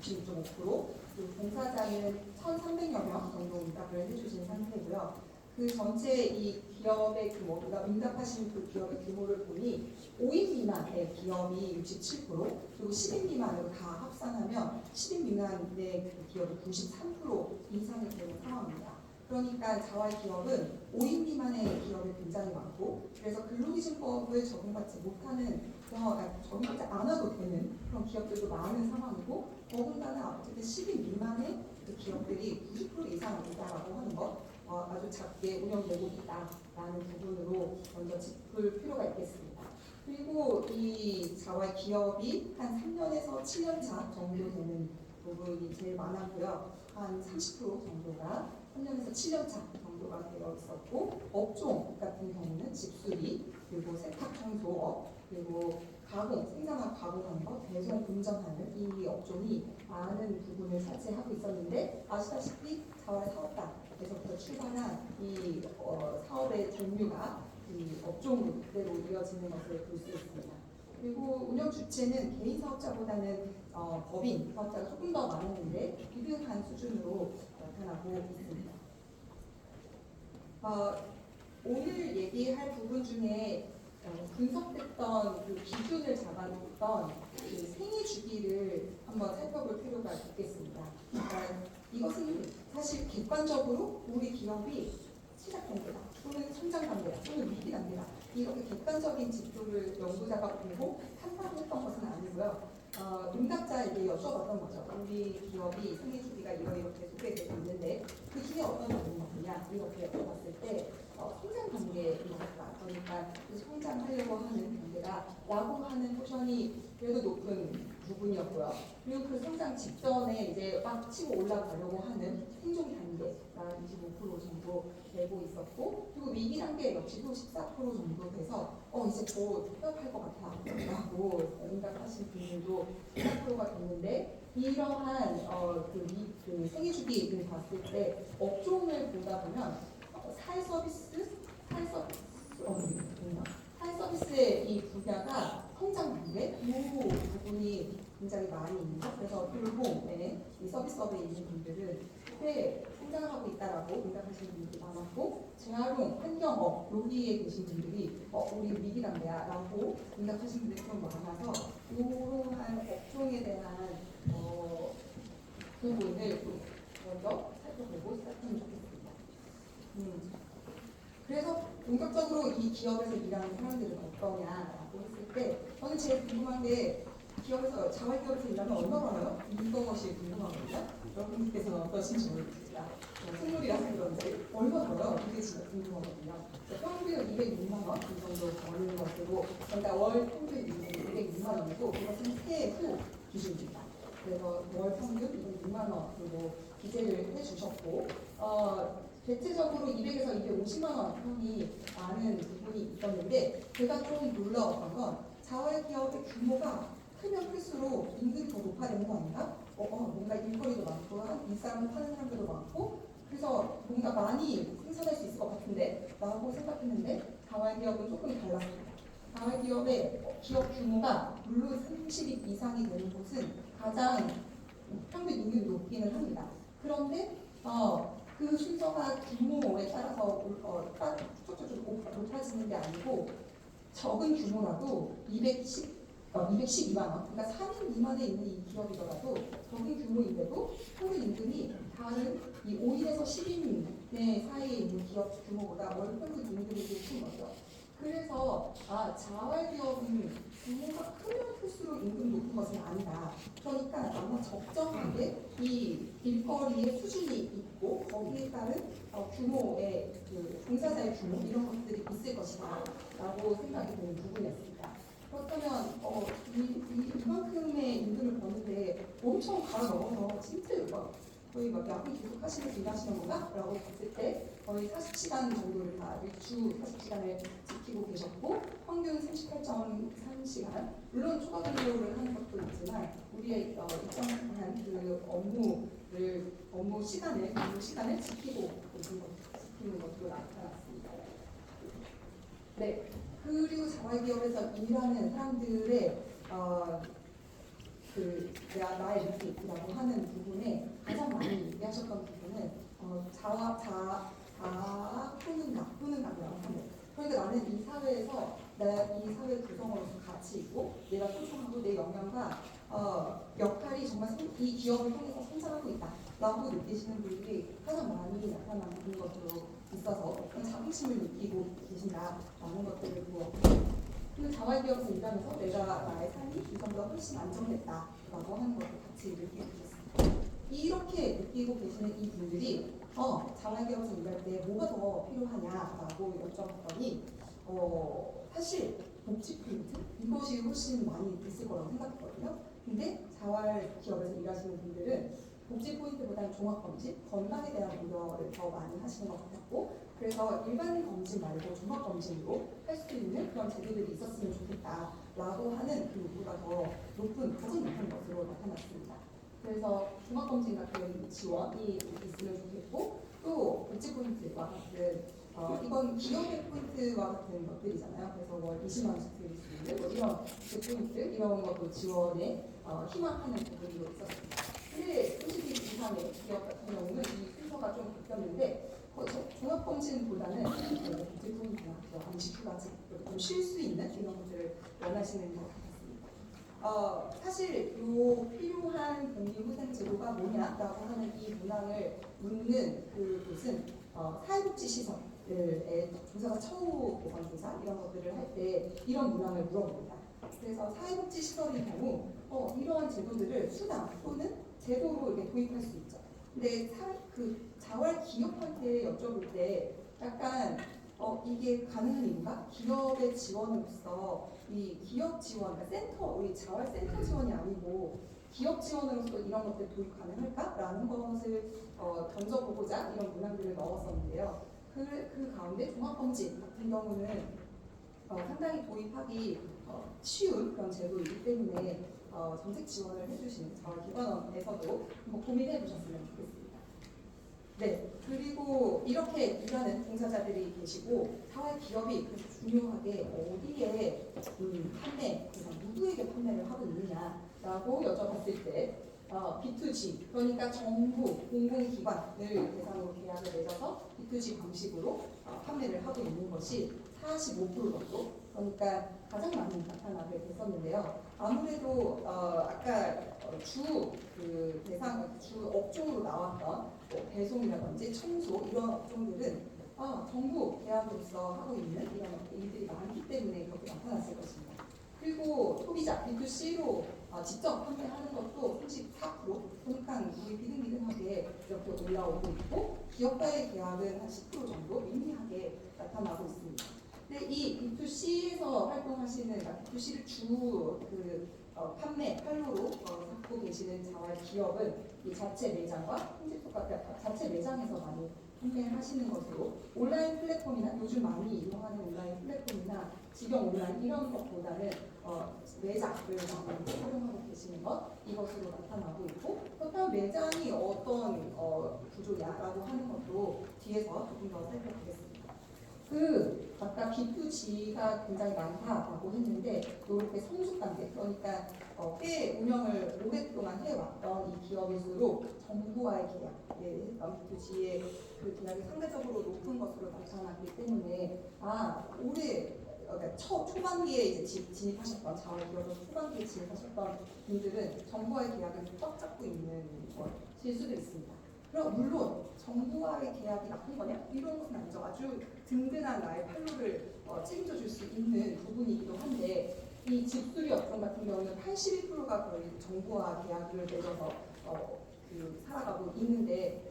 66.5%, 그리고 봉사자는 1,300여 명 정도 응답을 해주신 상태고요. 그 전체 이 기업의 규모가 응답하신 그 기업의 규모를 보니 5인 미만의 기업이 67%, 그리고 10인 미만으로 다 합산하면 10인 미만의 그 기업이 93% 이상이 되는 상황입니다. 그러니까 자활기업은 5인 미만의 기업이 굉장히 많고, 그래서 근로기준법을 적용받지 못하는 적용받지 않아도 되는 그런 기업들도 많은 상황이고, 더군다나 어쨌든 10인 미만의 그 기업들이 90% 이상 있다라고 하는 것, 아주 작게 운영되고 있다라는 부분으로 먼저 짚을 필요가 있겠습니다. 그리고 이 자활기업이 한 3년에서 7년 차 정도 되는 부분이 제일 많았고요. 한 30% 정도가 3년에서 7년 차 정도가 되어 있었고, 업종 같은 경우는 집수리, 그리고 세탁 청소업, 그리고 가공, 생산하고 가공하는 것, 배송, 운전하는 이 업종이 많은 부분을 차지하고 있었는데, 아시다시피 자활 사업단에서부터 출발한 이 사업의 종류가 이 업종대로 이어지는 것을 볼 수 있습니다. 그리고 운영 주체는 개인 사업자보다는 법인 사업자가 조금 더 많았는데 비슷한 수준으로 나타나고 있습니다. 오늘 얘기할 부분 중에 분석됐던 그 기준을 잡아놓던 그 생애 주기를 한번 살펴볼 필요가 있겠습니다. 그러니까 이것은 사실 객관적으로 우리 기업이 시작 단계다, 또는 성장 단계다, 또는 위기 단계다, 이렇게 객관적인 지표를 연구자가 보고 판단했던 것은 아니고요. 응답자에게 여쭤봤던 거죠. 우리 기업이 생애 주기가 이렇게 소개되고 있는데 그 중에 어떤 부분이냐 이렇게 여쭤봤을 때 성장 단계인 것 같다. 그러니까 그 성장하려고 하는 단계다라고 하는 포션이 그래도 높은 부분이었고요. 그리고 그 성장 직전에 이제 막 치고 올라가려고 하는 생존 단계가 25% 정도 되고 있었고, 그리고 위기 단계 역시도 14% 정도 돼서 이제 곧 휴업할 것 같아라고 응답하신 분들도 14%가 됐는데, 이러한 그 생애 주기를 봤을 때 업종을 보다 보면 사회서비스의 이 분야가 성장 단계 이 부분이 굉장히 많이 있는 것. 그래서 불공의 이 서비스업에 있는 분들은 꽤 성장을 하고 있다라고 응답하시는 분들이 많았고, 재활용, 환경업 여기에 계신 분들이 우리 위기 단계야라고 응답하시는 분들이 좀 많아서 이러한 업종에 대한 부분을 먼저 살펴보고 시작하면 좋겠습니다. 그래서 본격적으로 이 기업에서 일하는 사람들은 어떠냐라고 했을 때, 저는 제일 궁금한 게 기업에서 자활기업에서 일하면 얼마 벌어요? 이것이 궁금하거든요. 여러분들께서는 어떠신지 모르겠습니다. 생물이라서 그런지 얼마 벌어요? 이게 진짜 궁금하거든요. 평균 206만 원 이 정도 버는 것으로, 그러니까 월 평균 206만 원이고 그것은 세후 기준입니다. 그래서 월 평균 206만 원으로 기재를 해주셨고, 대체적으로 200에서 250만 원 선이 많은 부분이 있었는데, 제가 좀 놀라웠던 건 자활기업의 규모가 크면 클수록 임금이 더 높아지는 거 아닌가? 뭔가 일거리도 많고 일상을 타는 사람들도 많고, 그래서 뭔가 많이 생산할 수 있을 것 같은데 라고 생각했는데, 자활기업은 조금 달랐습니다. 자활기업의 기업 규모가 물론 30인 이상이 되는 곳은 가장 평균 임금이 높기는 합니다. 그런데 그 순서가 규모에 따라서 쭉쭉쭉 높아지는 게 아니고, 적은 규모라도 212만 원, 그러니까 3인 미만에 있는 이 기업이더라도 적은 규모인데도 평균 임금이 다른 이 5인에서 10인 사이에 있는 기업 규모보다 월 평균 임금이 높은 거죠. 그래서 자활기업은 규모가 크면 클수록 임금이 높은 것은 아니다. 그러니까 아마 적정하게 이 일거리의 수준이 있고 거기에 따른 규모의 그 종사자의 규모 이런 것들이 있을 것이다 라고 생각이 드는 부분이었습니다. 그렇다면 이만큼의 임금을 버는데 엄청 갈아 넘어서 진짜 거의 몇 년 계속 하시는 일하시는 건가? 라고 봤을 때 거의 40시간 정도를 다 주 40시간을 지키고 계셨고 평균 38.3시간 물론 추가 근무를 하는 것도 있지만 우리의 일정한 그 업무 시간을 지키는 것으로 나타났습니다. 네. 그리고 자활기업에서 일하는 사람들의 나의 느낌이라고 하는 부분에 가장 많이 얘기하셨던 부분은 자아 효능감이라고 합니다. 그러니까 나는 이 사회에서 이 사회 구성원으로서 가치 있고 내가 소중하고 내 역량과 역할이 정말 이 기업을 통해서 성장하고 있다라고 느끼시는 분들이 가장 많이 나타나는 것으로 있어서 자부심을 느끼고 계신다라는 것들을 보았고 그 자활기업에서 일하면서 내가 나의 삶이 이전보다 훨씬 안정됐다라고 하는 것을 같이 느끼고 계십니다. 이렇게 느끼고 계시는 이 분들이 자활기업에서 일할 때 뭐가 더 필요하냐라고 여쭤봤더니 사실 복지 포인트 이것이 훨씬 많이 있을 거라고 생각했거든요. 근데 자활기업에서 일하시는 분들은 복지 포인트보다는 종합검진, 건강에 대한 우려를 더 많이 하시는 것 같았고 그래서 일반 검진 말고 종합검진으로 할 수 있는 그런 제도들이 있었으면 좋겠다라고 하는 그 요구가 더 가장 높은 것으로 나타났습니다. 그래서 종합검진 같은 지원이 있으면 좋겠고 또 복지 포인트와 같은 이건 기업의 포인트와 같은 것들이잖아요. 그래서 뭐 20만 원씩 드릴 수 있는 뭐 이런 복지 포인트 이런 것도 지원에 희망하는 부분으로 있었습니다. 근데 30일 이상의 기업 같은 경우는 이 순서가 좀 바뀌었는데 종합검진보다는 복지 포인트나 암시휴가제 좀 쉴 수 있는 이런 것들을 원하시는 것 같습니다. 사실 이 필요한 복리후생제도가 뭐냐라고 하는 이 문항을 묻는 그곳은 사회복지시설에 조사가 처우 개선 조사 이런 것들을 할 때 이런 문항을 물어봅니다. 그래서 사회복지시설의 경우 이러한 제도들을 수당 또는 제도로 이렇게 도입할 수 있죠. 근데 그 자활 기업한테 여쭤볼 때 약간 이게 가능한 일인가? 기업의 지원으로서 이 기업 지원, 그러니까 우리 자활 센터 지원이 아니고 기업 지원으로서 이런 것들 도입 가능할까?라는 것을 던져보고자 이런 문항들을 넣었었는데요. 그 가운데 종합검진 같은 경우는 상당히 도입하기 쉬운 그런 제도이기 때문에 정책 지원을 해주시는 자활기관에서도 한번 고민해 보셨으면 좋겠습니다. 네, 그리고 이렇게 일하는 종사자들이 계시고 자활기업이 그래서 중요하게 어디에 그래서 누구에게 판매를 하고 있느냐라고 여쭤봤을 때 B2G 그러니까 정부 공공기관을 대상으로 계약을 맺어서 B2G 방식으로 판매를 하고 있는 것이 45% 정도 그러니까 가장 많이 나타나게 됐었는데요. 아무래도 아까 주 업종으로 나왔던 배송이라든지 청소 이런 업종들은 정부 계약으로서 하고 있는 이런 일들이 많기 때문에 그렇게 나타났을 것입니다. 그리고 소비자 B2C로 직접 판매하는 것도 34% 그러니까 우리 비등비등하게 이렇게 올라오고 있고 기업과의 계약은 한 10% 정도 미미하게 나타나고 있습니다. 근데 이 B2C에서 활동하시는 B2C를 주 판로로 갖고 계시는 자활 기업은 이 자체 매장과 홍지톡 자체 매장에서 많이 판매하시는 것으로 온라인 플랫폼이나 요즘 많이 이용하는 온라인 플랫폼이나 직영 온라인 이런 것보다는 매장을 많이 활용하고 계시는 것 이것으로 나타나고 있고 그렇다면 매장이 어떤 구조냐라고 하는 것도 뒤에서 조금 더 살펴보겠습니다. 아까 B2G가 굉장히 많다라고 했는데 이렇게 성숙 단계 그러니까 꽤 운영을 오랫동안 해왔던 이 기업일수록 정부와의 계약에 했던 B2G의 그 계약이 상대적으로 높은 것으로 나타나기 때문에 그러니까 초반기에 이제 진입하셨던 자활기업에서 초반기에 진입하셨던 분들은 정부와의 계약을 꽉 잡고 있는 것일 수도 있습니다. 그럼 물론 정부와의 계약이 나쁜 거냐? 이런 것은 아니죠. 아주 든든한 나의 판로를 책임져 줄 수 있는 부분이기도 한데 이 집수리 업종 같은 경우는 81%가 거의 정부와 계약을 맺어서 살아가고 있는데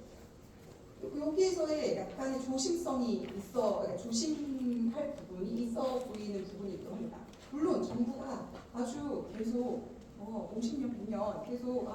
여기에서의 약간의 조심성이 조심할 부분이 있어 보이는 부분이기도 합니다. 물론 정부가 아주 계속 50년, 100년 계속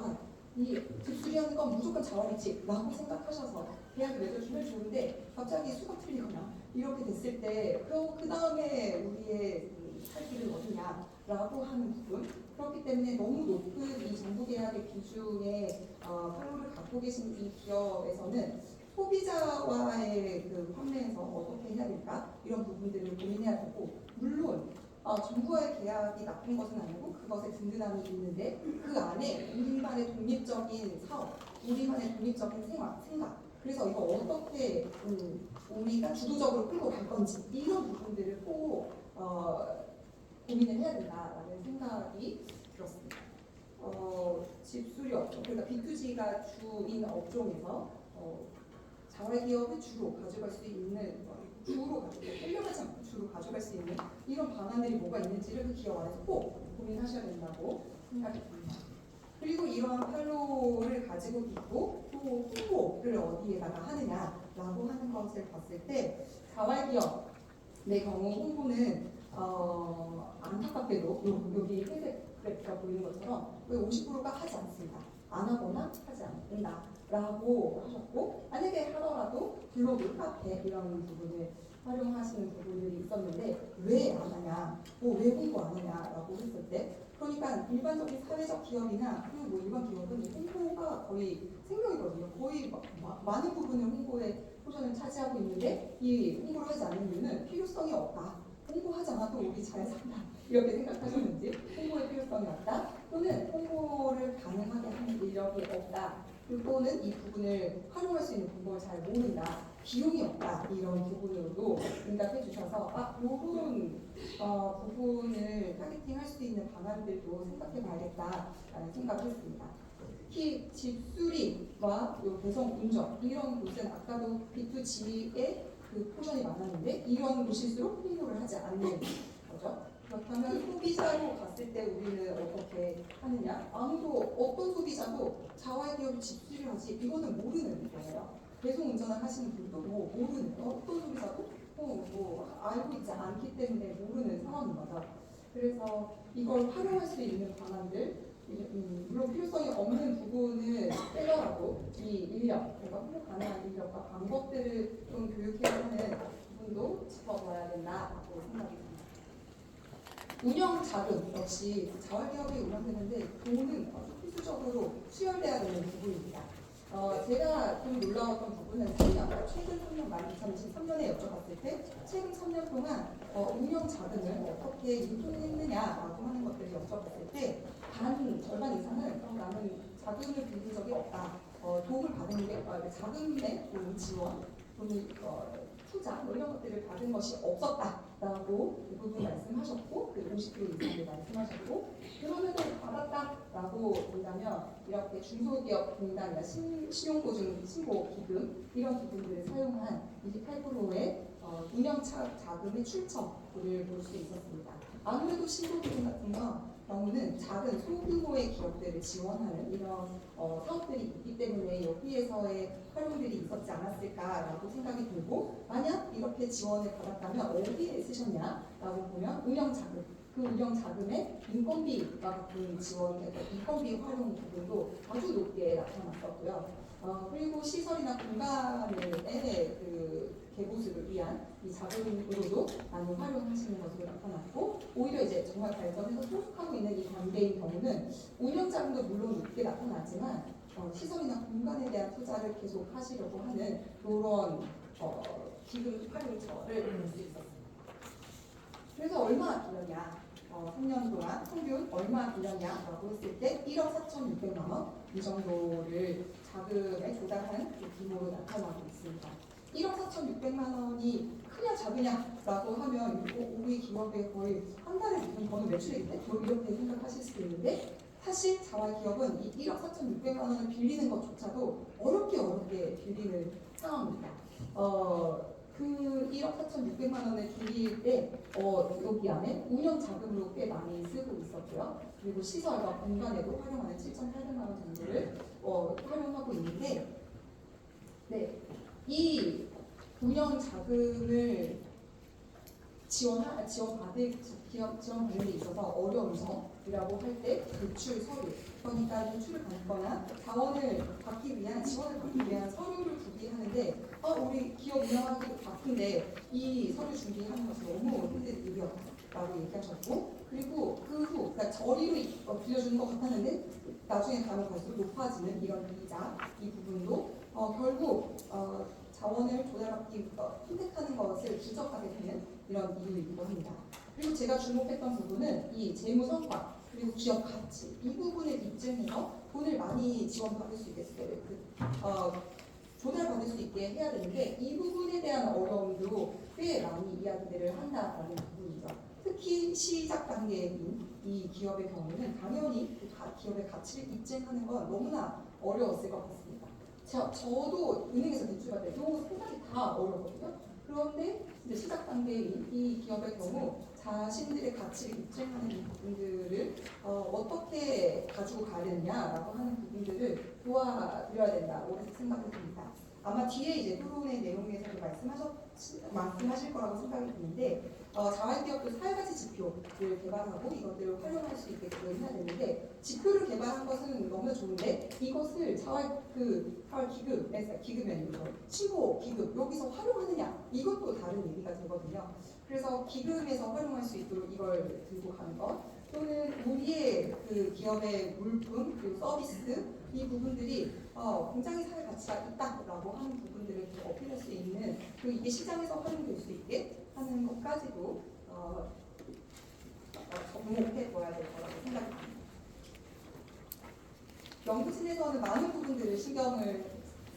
이 집수리하는 건 무조건 자원이지라고 생각하셔서 계약을 맺어주면 좋은데 갑자기 수가 틀리거나 이렇게 됐을 때 그 다음에 우리의 살 길은 어디냐라고 하는 부분. 그렇기 때문에 너무 높은 이 정부 계약의 비중의 판로를 갖고 계신 이 기업에서는 소비자와의 그 판매에서 어떻게 해야 될까 이런 부분들을 고민해야 되고, 물론 정부와의 계약이 나쁜 것은 아니고 그것에 든든함이 있는데 그 안에 우리만의 독립적인 사업, 우리만의 독립적인 생각, 그래서 이거 어떻게 우리가 주도적으로 끌고 갈 건지 이런 부분들을 꼭 고민을 해야 된다라는 생각이 들었습니다. 집수리 업종, 그러니까 B2G가 주인 업종에서 자활기업을 주로 가져갈 수 있는, 헬려가지 않고 주로 가져갈 수 있는 이런 방안들이 뭐가 있는지를 그 기업 안에서 꼭 고민하셔야 된다고 생각이 듭니다. 그리고 이러한 판로를 가지고 있고 또 홍보를 어디에다가 하느냐라고 하는 것을 봤을 때 자활기업의 경우 홍보는 안타깝게도 여기 회색 그래프가 보이는 것처럼 50%가 하지 않습니다. 안 하거나 하지 않는다라고 하셨고, 만약에 하더라도 블로그, 카페 이런 부분을 활용하시는 부분들이 있었는데 왜 안 하냐, 왜 홍보 안 하냐라고 했을 때, 그러니까 일반적인 사회적 기업이나 그리고 뭐 일반 기업은 홍보가 거의 생명이거든요. 거의 많은 부분을 홍보에 포션을 차지하고 있는데 이 홍보를 하지 않는 이유는 필요성이 없다. 홍보하지 않아도 우리 잘 산다. 이렇게 생각하셨는지, 홍보의 필요성이 없다. 또는 홍보를 가능하게 하는 인력이 없다. 또는 이 부분을 활용할 수 있는 방법을 잘 모른다. 비용이 없다. 이런 부분으로도 응답해 주셔서 이런 부분을 타겟팅할 수 있는 방안들도 생각해 봐야겠다라는 생각을 했습니다. 특히 집수리와 배송 운전 이런 곳은 아까도 B2G의 그 포션이 많았는데 이런 곳일수록 홍보를 하지 않는 거죠. 그렇다면 소비자로 갔을 때 우리는 어떻게 하느냐? 아무도 어떤 소비자도 자활기업이 집수리를 하지 이거는 모르는 거예요. 배송 운전을 하시는 분도 모르는, 어떤 소비자도 알고 있지 않기 때문에 모르는 상황인 거죠. 그래서 이걸 활용할 수 있는 방안들, 물론 필요성이 없는 부분은 빼더라도 이 인력, 그러니까 홍보 가능한 인력과 방법들을 좀 교육해야 하는 부분도 짚어봐야 된다고 생각이 듭니다. 운영 자금 역시 자활기업이 운영되는데 돈은 필수적으로 수혈돼야 되는 부분입니다. 제가 좀 놀라웠던 부분은 최근 3년, 2023년에 여쭤봤을 때 최근 3년 동안 운영 자금을 어떻게 유통했느냐라고 하는 것들을 여쭤봤을 때 절반 이상은 나는 자금을 빌린 적이 없다. 도움을 받은 게 자금의 지원, 돈을 투자 이런 것들을 받은 것이 없었다라고 대부분 말씀하셨고, 50% 이상을 말씀하셨고, 그러면은 받았다라고 본다면 이렇게 중소기업 공단이나 신용보증 신고기금 이런 부분들을 사용한 28%의 운영 자금의 출처를 볼 수 있었습니다. 아무래도 신고기금 같은 경우는 작은 소규모의 기업들을 지원하는 이런 사업들이 있기 때문에 여기에서의 활용들이 있었지 않았을까라고 생각이 들고, 만약 이렇게 지원을 받았다면 어디에 쓰셨냐라고 보면 운영자금, 그 운영자금의 인건비와 같은 지원이, 인건비 활용 부분도 아주 높게 나타났었고요. 그리고 시설이나 공간의 그 개보수를 위한 이 자금으로도 많이 활용하시는 것으로 나타났고, 오히려 이제 정말 발전해서 소속하고 있는 이 단계인 경우는 운영 자금도 물론 높게 나타나지만 시설이나 공간에 대한 투자를 계속 하시려고 하는 이런 기금 활용처를 볼 수 있었습니다. 그래서 얼마나 빌렸냐? 3년 동안 평균 얼마 빌렸냐라고 했을 때 1억 4,600만 원 이 정도를 자금에 조달한 규모로 나타나고 있습니다. 1억 4,600만 원이 크냐 작으냐라고 하면 우리 기업의 거의 한 달에 무슨 버는 매출액인데 이렇게 생각하실 수도 있는데, 사실 자활기업은 이 1억 4,600만 원을 빌리는 것조차도 어렵게 빌리는 상황입니다. 그 1억 4,600만 원을 빌릴 때 여기 안에 운영 자금으로 꽤 많이 쓰고 있었고요. 그리고 시설과 공간에도 활용하는 7,800만 원 정도를 활용하고 있는데, 네, 이 운영 자금을 지원받는 데 있어서 어려운 점이라고 할 때 대출 서류, 그러니까 대출을 받거나 자원을 받기 위한 지원을 받기 위한 서류를 준비하는데 우리 기업 운영하기도 바쁜데 이 서류 준비하는 것이 너무 힘든 일이었다고 얘기하셨고, 그리고 그 후 그러니까 저리로 빌려주는 것 같았는데 나중에 가면 갈수록 높아지는 이런 이자, 이 부분도 결국 자원을 조달받기 선택하는 것을 부적하게 되는 이런 이유이기도 합니다. 그리고 제가 주목했던 부분은 이 재무 성과 그리고 기업 가치 이 부분을 입증해서 돈을 많이 지원받을 수 있게 조달받을 수 있게 해야 되는데 이 부분에 대한 어려움도 꽤 많이 이야기들을 한다라는 부분이죠. 특히 시작 단계인 이 기업의 경우는 당연히 그 기업의 가치를 입증하는 건 너무나 어려웠을 것 같습니다. 저도 은행에서 대출받을 때 이 생각이 다 어려거든요. 그런데 이제 시작 단계인 이 기업의 경우 자신들의 가치를 입증하는 부분들을 어떻게 가지고 가느냐라고 하는 부분들을 도와드려야 된다고 생각이 듭니다. 아마 뒤에 이제 토론의 내용에서도 말씀하실 거라고 생각이 드는데 자활기업도 4가지 지표를 개발하고 이것들을 활용할 수 있게끔 해야 되는데 지표를 개발한 것은 너무나 좋은데 이것을 기금이 아니고 신고 기금 여기서 활용하느냐 이것도 다른 얘기가 되거든요. 그래서 기금에서 활용할 수 있도록 이걸 들고 가는 것 또는 우리의 그 기업의 물품 그리고 서비스 이 부분들이 굉장히 사회 가치가 있다라고 하는 부분들을 어필할 수 있는 그리고 이게 시장에서 활용될 수 있게 하는 것까지도 접목해 둬야 될 거라고 생각합니다. 연구진에서는 많은 부분들을 신경을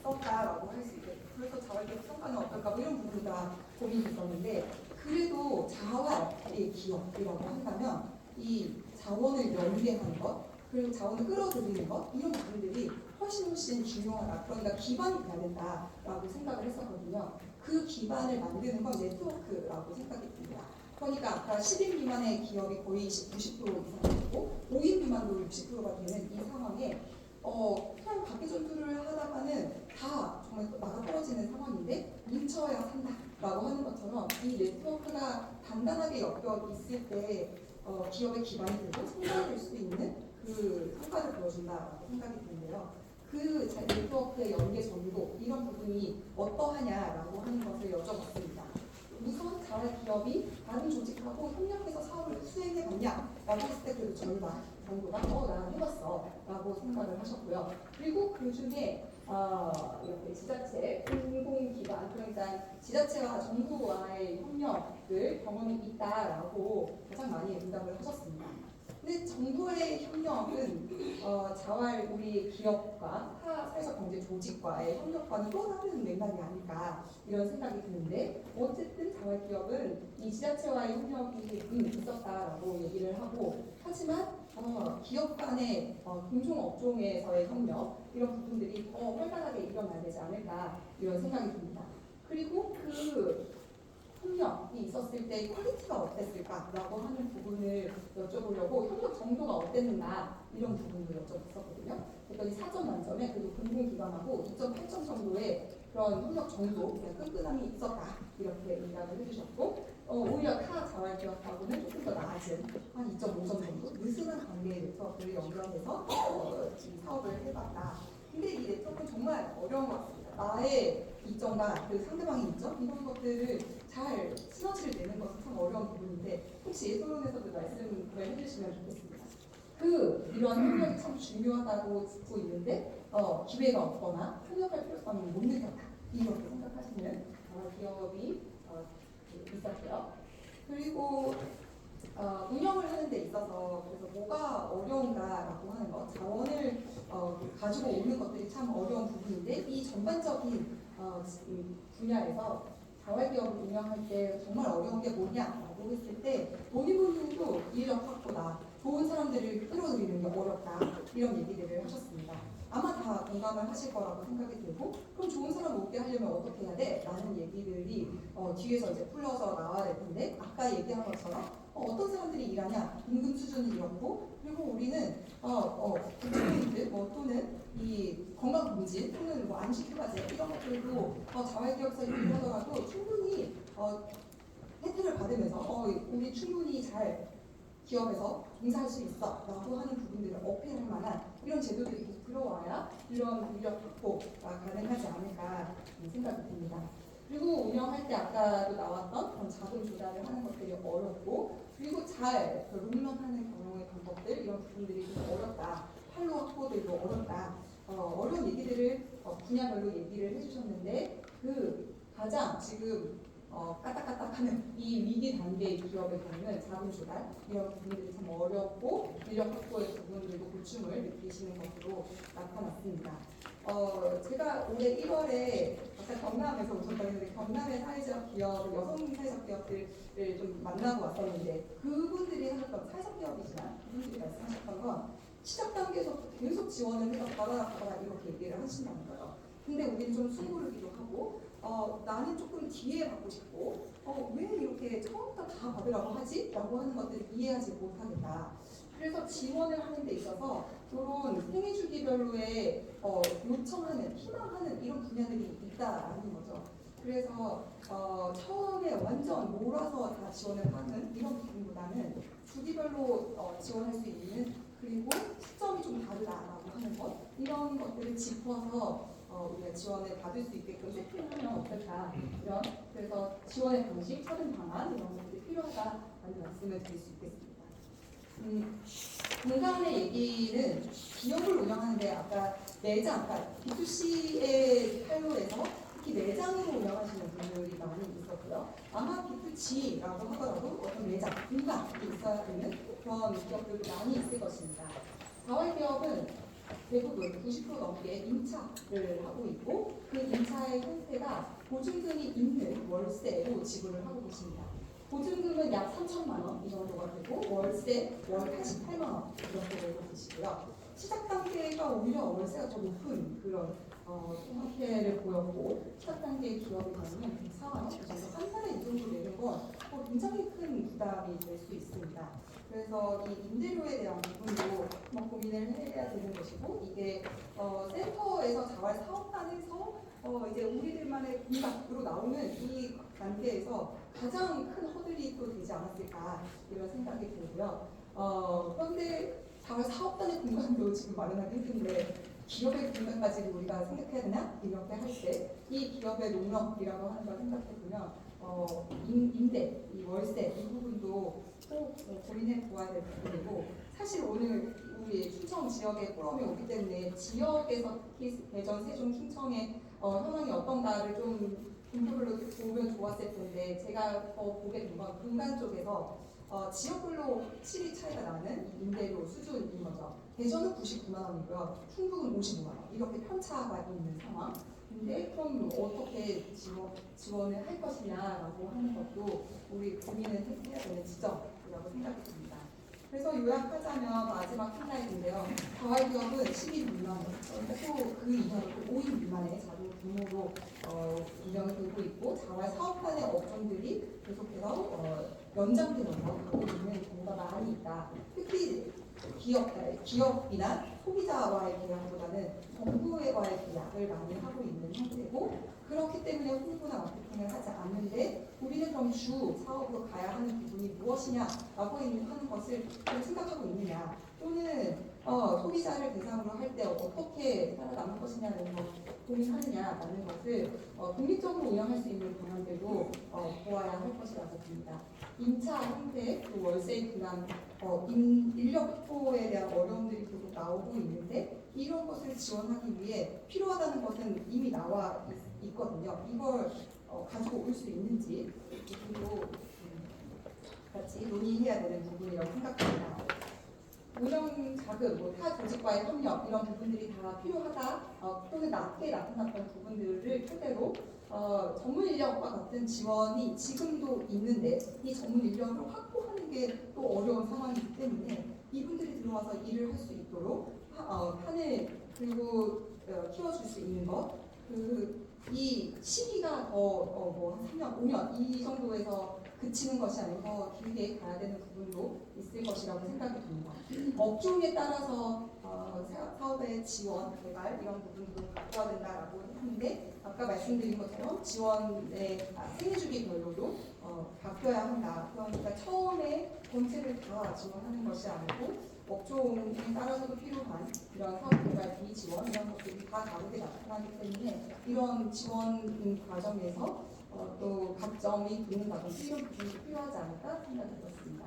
썼다라고 할 수 있게 그래서 자활기업 성과는 어떨까 뭐 이런 부분이 다 고민이 있었는데 그래도 자활의 기업이라고 한다면 이 자원을 연계하는 것 그리고 자원을 끌어들이는 것 이런 부분들이 훨씬 중요하다. 그러니까 기반이 돼야 된다라고 생각을 했었거든요. 그 기반을 만드는 건 네트워크라고 생각이 듭니다. 그러니까 아까 10인 미만의 기업이 거의 90% 이상 되고 5인 미만도 60%가 되는 이 상황에 그냥 각계 전투를 하다가는 다 정말 나가 떨어지는 상황인데 뭉쳐야 산다라고 하는 것처럼 이 네트워크가 단단하게 엮여 있을 때 기업의 기반이 되고 성장될 수 있는 그 성과를 보여준다라고 생각이 드는데요. 그 네트워크의 연계 정도 이런 부분이 어떠하냐라고 하는 것을 여쭤봤습니다. 우선 자활기업이 다른 조직하고 협력해서 사업을 수행해봤냐라고 했을 때 그래도 절반 정도가 나 해봤어 라고 생각을 하셨고요. 그리고 그 중에 이렇게 지자체, 공공기관 그러니까 지자체와 정부와의 협력을 경험이 있다라고 가장 많이 응답을 하셨습니다. 근데 정부의 협력은 자활 우리 기업과 타 사회적 경제 조직과의 협력과는 또 다른 맥락이 아닐까 이런 생각이 드는데 어쨌든 자활 기업은 이 지자체와의 협력이 있었다라고 얘기를 하고 하지만 기업 간의 공동 업종에서의 협력 이런 부분들이 더 활발하게 일어나야 되지 않을까 이런 생각이 듭니다. 그리고 그 협력이 있었을 때 퀄리티가 어땠을까라고 하는 부분을 여쭤보려고 협력 정도가 어땠는가 이런 부분을 여쭤봤었거든요. 그랬더니 4점 만점에 그래도 공공기관하고 2.8점 정도의 그런 협력 정도, 끈끈함이 있었다 이렇게 응답을 해주셨고 오히려 타 자활기업하고는 조금 더 낮은 한 2.5점 정도 느슨한 관계의 네트워크를 연결해서 지금 사업을 해봤다. 근데 이 네트워크는 정말 어려운 것 같습니다. 나의 이점과 그 상대방의 이점 이런 것들을 잘 시너지를 내는 것은 참 어려운 부분인데 혹시 토론에서도 말씀을 해주시면 좋겠습니다. 이런 협력이 참 중요하다고 듣고 있는데 기회가 없거나 협력할 필요성을 못 느꼈다 이렇게 생각하시는 기업이 있었고요. 그리고 운영을 하는 데 있어서 그래서 뭐가 어려운가라고 하는 것 자원을 가지고 오는 것들이 참 어려운 부분인데 이 전반적인 분야에서 자활기업을 운영할 때 정말 어려운 게 뭐냐라고 했을 때 본인도 인력 확보다 좋은 사람들을 끌어들이는 게 어렵다 이런 얘기들을 하셨습니다. 아마 다 공감을 하실 거라고 생각이 들고 그럼 좋은 사람 오게 하려면 어떻게 해야 돼? 라는 얘기들이 뒤에서 이제 풀려서 나와야 될 텐데 아까 얘기한 것처럼 어떤 사람들이 일하냐 임금 수준이 이렇고 그리고 우리는 국민들 또는 이 건강검진 또는 안식휴가제 이런 것들도 자활기업에서 일을 하더라도 충분히 혜택을 받으면서 우리 충분히 잘 기업에서 봉사할 수 있어 라고 하는 부분들을 어필할 만한 이런 제도들이 계속 들어와야 이런 인력 확보가 가능하지 않을까 생각이 듭니다. 그리고 운영할 때 아까도 나왔던 그런 자금 조달을 하는 것들이 어렵고, 그리고 잘 롱런하는 경영의 방법들 이런 부분들이 좀 어렵다. 판로 확보들도 어렵다. 어려운 얘기들을 분야별로 얘기를 해주셨는데 그 가장 지금 까딱까딱하는 이 위기 단계의 기업의 경우는 자금 조달 이런 부분들이 참 어렵고 인력 확보의 부분들도 고충을 느끼시는 것으로 나타났습니다. 제가 올해 1월에 아까 경남에서 오셨다는데 경남의 사회적 기업, 여성 사회적 기업들을 좀 만나고 왔었는데 그분들이 하셨던 사회적 기업이지만 그분들이 말씀하셨던 건 시작 단계에서부터 계속 지원을 해서 받아라 이렇게 얘기를 하신다는 거예요. 근데 우리는 좀 숨고르기도 하고 나는 조금 뒤에 받고 싶고 왜 이렇게 처음부터 다 받으라고 하지? 라고 하는 것들을 이해하지 못하겠다. 그래서 지원을 하는 데 있어서 그런 생애주기별로의 요청하는, 희망하는 이런 분야들이 있다라는 거죠. 그래서 처음에 완전 몰아서 다 지원을 하는 이런 부분보다는 주기별로 지원할 수 있는, 그리고 시점이 좀 다르다라고 하는 것, 이런 것들을 짚어서 우리가 지원을 받을 수 있게끔 세팅하면 어떨까, 이런, 그래서 지원의 방식, 차등 방안 이런 것들이 필요하다라는 말씀을 드릴 수 있겠습니다. 공간의 얘기는 기업을 운영하는데 아까 매장, 그러니까 B2C의 판로에서 특히 매장으로 운영하시는 분들이 많이 있었고요. 아마 B2G라고 하더라도 어떤 매장, 공간이 있어야 되는 그런 기업들도 많이 있을 것입니다. 자활기업은 대부분 90% 넘게 임차를 하고 있고 그 임차의 형태가 보증금이 있는 월세로 지불을 하고 계십니다. 보증금은 약 3천만 원 이 정도가 되고 월세 월 88만 원 이렇게 되고 계시고요. 시작 단계가 오히려 월세가 더 높은 그런 형태를 보였고 시작 단계의 기업의 경우는 104만 원 이 정도, 한 달에 이 정도 내는 건 굉장히 큰 부담이 될 수 있습니다. 그래서 이 임대료에 대한 부분도 한번 고민을 해야 되는 것이고, 이게 센터에서 자활 사업단에서 이제 우리들만의 공간으로 나오는 이 단계에서 가장 큰 허들이 또 되지 않았을까 이런 생각이 들고요. 그런데 자활 사업단의 공간도 지금 마련하기 힘든데 기업의 공간까지 우리가 생각해야 되나? 이렇게 할 때 이 기업의 농업이라고 하는 걸 생각해 보면 임대, 이 월세 이 부분도 꼭 고민해 보아야 될 부분이고, 사실 오늘 우리 충청 지역의 포럼이 오기 때문에 지역에서 특히 대전, 세종, 충청의 현황이 어떤가를 좀 분포별로 보면 좋았을 텐데, 제가 보게 된 건 공간 쪽에서 지역별로 확실히 차이가 나는 임대료 수준인 거죠. 대전은 99만 원이고요. 충북은 55만 원. 이렇게 편차가 있는 상황. 근데 그럼 어떻게 지원을 할 것이냐라고 하는 것도 우리 고민을 해야 되는 지점이라고 생각이 듭니다. 그래서 요약하자면 마지막 슬라이드인데요. 자활기업은 10인 미만, 또 그 이하로 5인 미만의 자동 규모로 운영이 되고 있고, 자활 사업단의 업종들이 계속해서 연장되면서 가고 있는 경우가 많이 있다. 특히 기업이나 소비자와의 계약보다는 정부와의 계약을 많이 하고 있는 형태고, 그렇기 때문에 홍보나 마케팅을 하지 않는데 우리는 그럼 주 사업으로 가야 하는 부분이 무엇이냐라고 하는 것을 좀 생각하고 있느냐, 또는 소비자를 대상으로 할 때 어떻게 살아남을 것이냐는 걸 고민하느냐라는 것을 독립적으로 운영할 수 있는 방안들도 보아야 할 것이라고 봅니다. 임차 형태, 또 월세 분담, 인력 확보에 대한 어려움들이 계속 나오고 있는데, 이런 것을 지원하기 위해 필요하다는 것은 이미 나와 있거든요. 이걸 가지고 올 수 있는지 부분도 같이 논의해야 되는 부분이라고 생각합니다. 운영 자금, 타 조직과의 협력 이런 부분들이 다 필요하다, 또는 낮게 나타났던 부분들을 토대로 전문 인력과 같은 지원이 지금도 있는데 이 전문 인력을 확보하는 게 또 어려운 상황이기 때문에 이분들이 들어와서 일을 할 수 있도록 판을 그리고 키워줄 수 있는 것, 이 시기가 뭐 3년, 5년 이 정도에서 그치는 것이 아니고 길게 가야 되는 부분도 있을 것이라고 생각이 듭니다. 업종에 따라서 사업의 지원, 개발 이런 부분도 바꿔야 된다라고 했는데 아까 말씀드린 것처럼 지원의 생애주기별로도 바뀌어야 한다. 그러니까 처음에 전체를 다 지원하는 것이 아니고 업종에 따라서도 필요한 이런 사업 개발 비지원 이런 것들이 다 다르게 나타나기 때문에 이런 지원 과정에서 또 각점이 붙는다든지 이런 부분이 필요하지 않을까 생각이 들었습니다.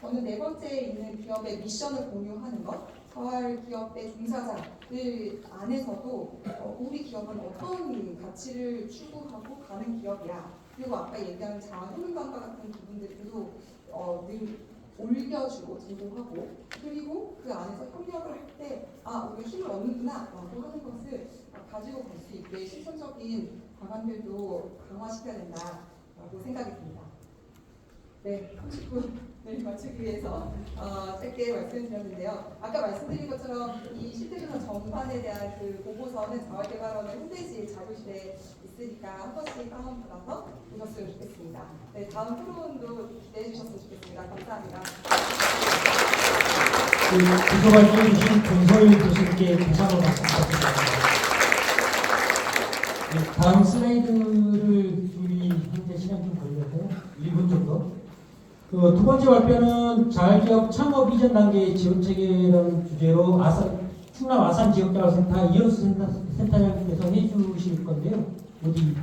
저는 네 번째 있는 기업의 미션을 공유하는 것, 자활 기업의 종사자들 안에서도 우리 기업은 어떤 가치를 추구하고 가는 기업이야. 그리고 아까 얘기한 자활 효능감과 같은 부분들도 늘 올려주고 제공하고 그리고 그 안에서 협력을 할 때 우리가 힘을 얻는구나 라고 하는 것을 가지고 갈 수 있게 실천적인 방안들도 강화시켜야 된다라고 생각이 듭니다. 네, 30분을 맞추기 위해서 짧게 말씀드렸는데요. 아까 말씀드린 것처럼 이 실태조사 전반에 대한 그 보고서는 자활개발원의 홈페이지 자료실에 있으니까 한 번씩 다운받아서 보셨으면 좋겠습니다. 네, 다음 토론도 기대해 주셨으면 좋겠습니다. 감사합니다. 구조 발표해 주신 권서일 교수님께 다시 한번 말씀드립니다. 네, 다음 슬라이드를 우리 현재 시간 좀 걸려서요. 1분 정도. 두 번째 발표는 자활기업 창업 이전 단계 지원 체계라는 주제로 충남 아산 지역자활센터 이현수 센터장님께서 해주실 건데요. 어디?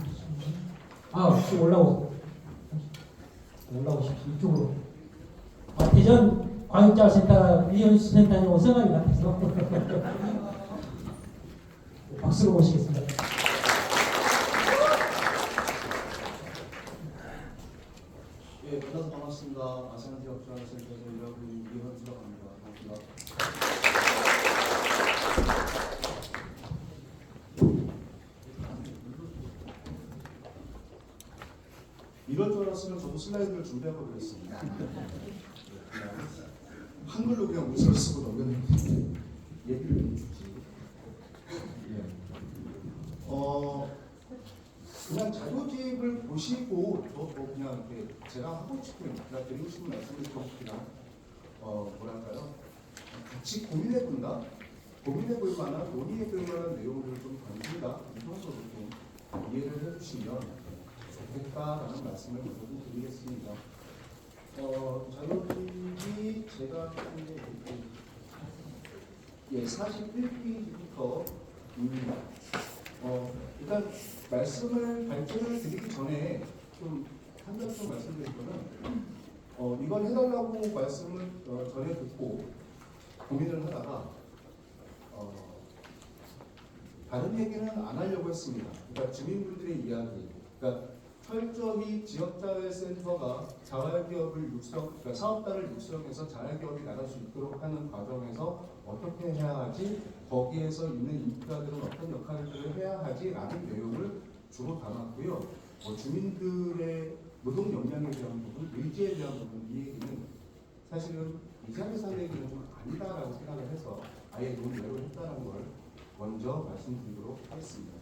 지금 올라오십시오. 이쪽으로. 대전 광역자활센터 이현수 센터장 오성환이 같아서 박수로 모시겠습니다. 예, 만나서 반갑습니다. 아시안 지역자활센터에서 일하고 있는 이현수라고 합니다. 반갑습니다. 이럴 줄 알았으면 저도 슬라이드를 준비하고 그랬습니다. 한글로 그냥 문서를 쓰고 넘겼는데 얘기를 좀 주지. 그냥 자료집을 보시고 또 그냥 이렇게 제가 하고 싶은, 제가 드리고 싶은 말씀을 좀 그냥 뭐랄까요? 같이 고민해본다, 고민해볼 만한, 논의해볼 만한 내용들을 좀 던진다, 이 정도로 좀 이해를 해주시면 좋겠다라는 말씀을 먼저 좀 드리겠습니다. 자료집이 제가 41페이지부터입니다. 일단 발제를 드리기 전에 좀 한 가지 좀 말씀드릴 거는 이건 해달라고 말씀을 전에 듣고 고민을 하다가 다른 얘기는 안 하려고 했습니다. 그러니까 주민분들의 이야기, 그러니까 철저히 지역자활센터가 자활기업을 그러니까 사업단을 육성해서 자활기업이 나갈 수 있도록 하는 과정에서 어떻게 해야 하지, 거기에서 있는 인프라들은 어떤 역할들을 해야 하지라는 내용을 주로 담았고요. 주민들의 노동 역량에 대한 부분, 의지에 대한 부분, 이 얘기는 사실은 이 자리에서 할 얘기는 좀 아니다라고 생각을 해서 아예 논의를 했다는 걸 먼저 말씀드리도록 하겠습니다.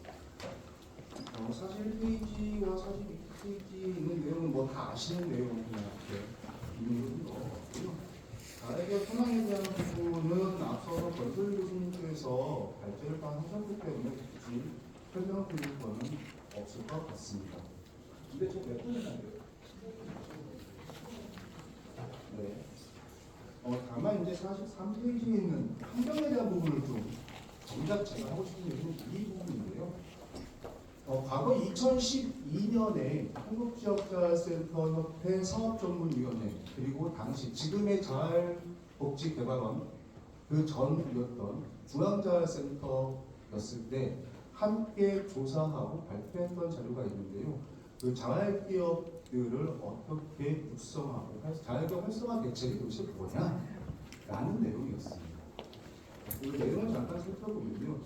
41페이지와 42페이지 있는 내용은 뭐 다 아시는 내용을 그냥 이렇게 이미로 넣었고요. 자활기업 현황에 대한 부분은 앞서서 권소일 교수님께서 발제를 하셨기 때문에 굳이 설명드릴 거는 없을 것 같습니다. 근데 저 몇 분이나 돼요? 네. 다만 이제 43페이지에 있는 환경에 대한 부분을 좀 정작 제가 하고 싶은 얘기는 이 부분인데요. 과거 2012년에 한국지역자활센터협회 사업전문위원회 그리고 당시 지금의 자활복지개발원 그 전이었던 중앙자활센터였을 때 함께 조사하고 발표했던 자료가 있는데요. 그 자활기업들을 어떻게 육성하고 자활기업 활성화 대책이 도대체 뭐냐? 라는 내용이었습니다. 그 내용을 잠깐 살펴보면요.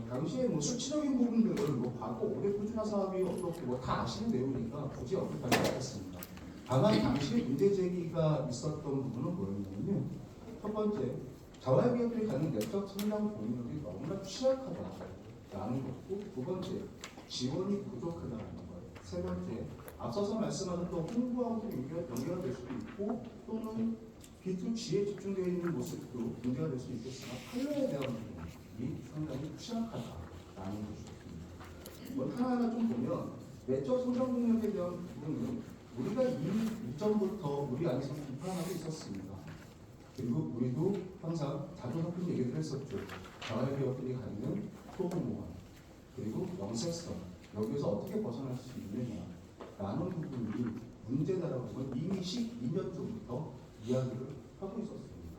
당시에 뭐 수치적인 부분들을 뭐 과거 올해 꾸준한 사업이 어떻게 뭐 다 아시는 내용이니까 굳이 언급하지 않겠습니다. 다만 당시에 문제 제기가 있었던 부분은 뭐였냐면요. 첫 번째, 자활기업들이 갖는 내적 성장 동력이 너무나 취약하다라는 것고, 두 번째, 지원이 부족하다는 거예요. 세 번째, 앞서서 말씀하신 또 홍보하고 좀 연계가 될 수도 있고 또는 B2G에 집중되어 있는 모습도 문제가 될 수 있겠으나 판로에 대한 부분이 상당히 취약하다라는 것입니다. 뭐 하나하나 좀 보면 내적 성장 능력에 대한 부분은 우리가 이미 이전부터 우리 안에서 비판하고 있었습니다. 그리고 우리도 항상 자주 섞은 얘기를 했었죠. 자활기업들이 갖는 소규모화 그리고 영세성 여기서 어떻게 벗어날 수 있느냐라는 부분이 문제다라고 하면 이미 12년 전부터 이야기를 하고 있었습니다.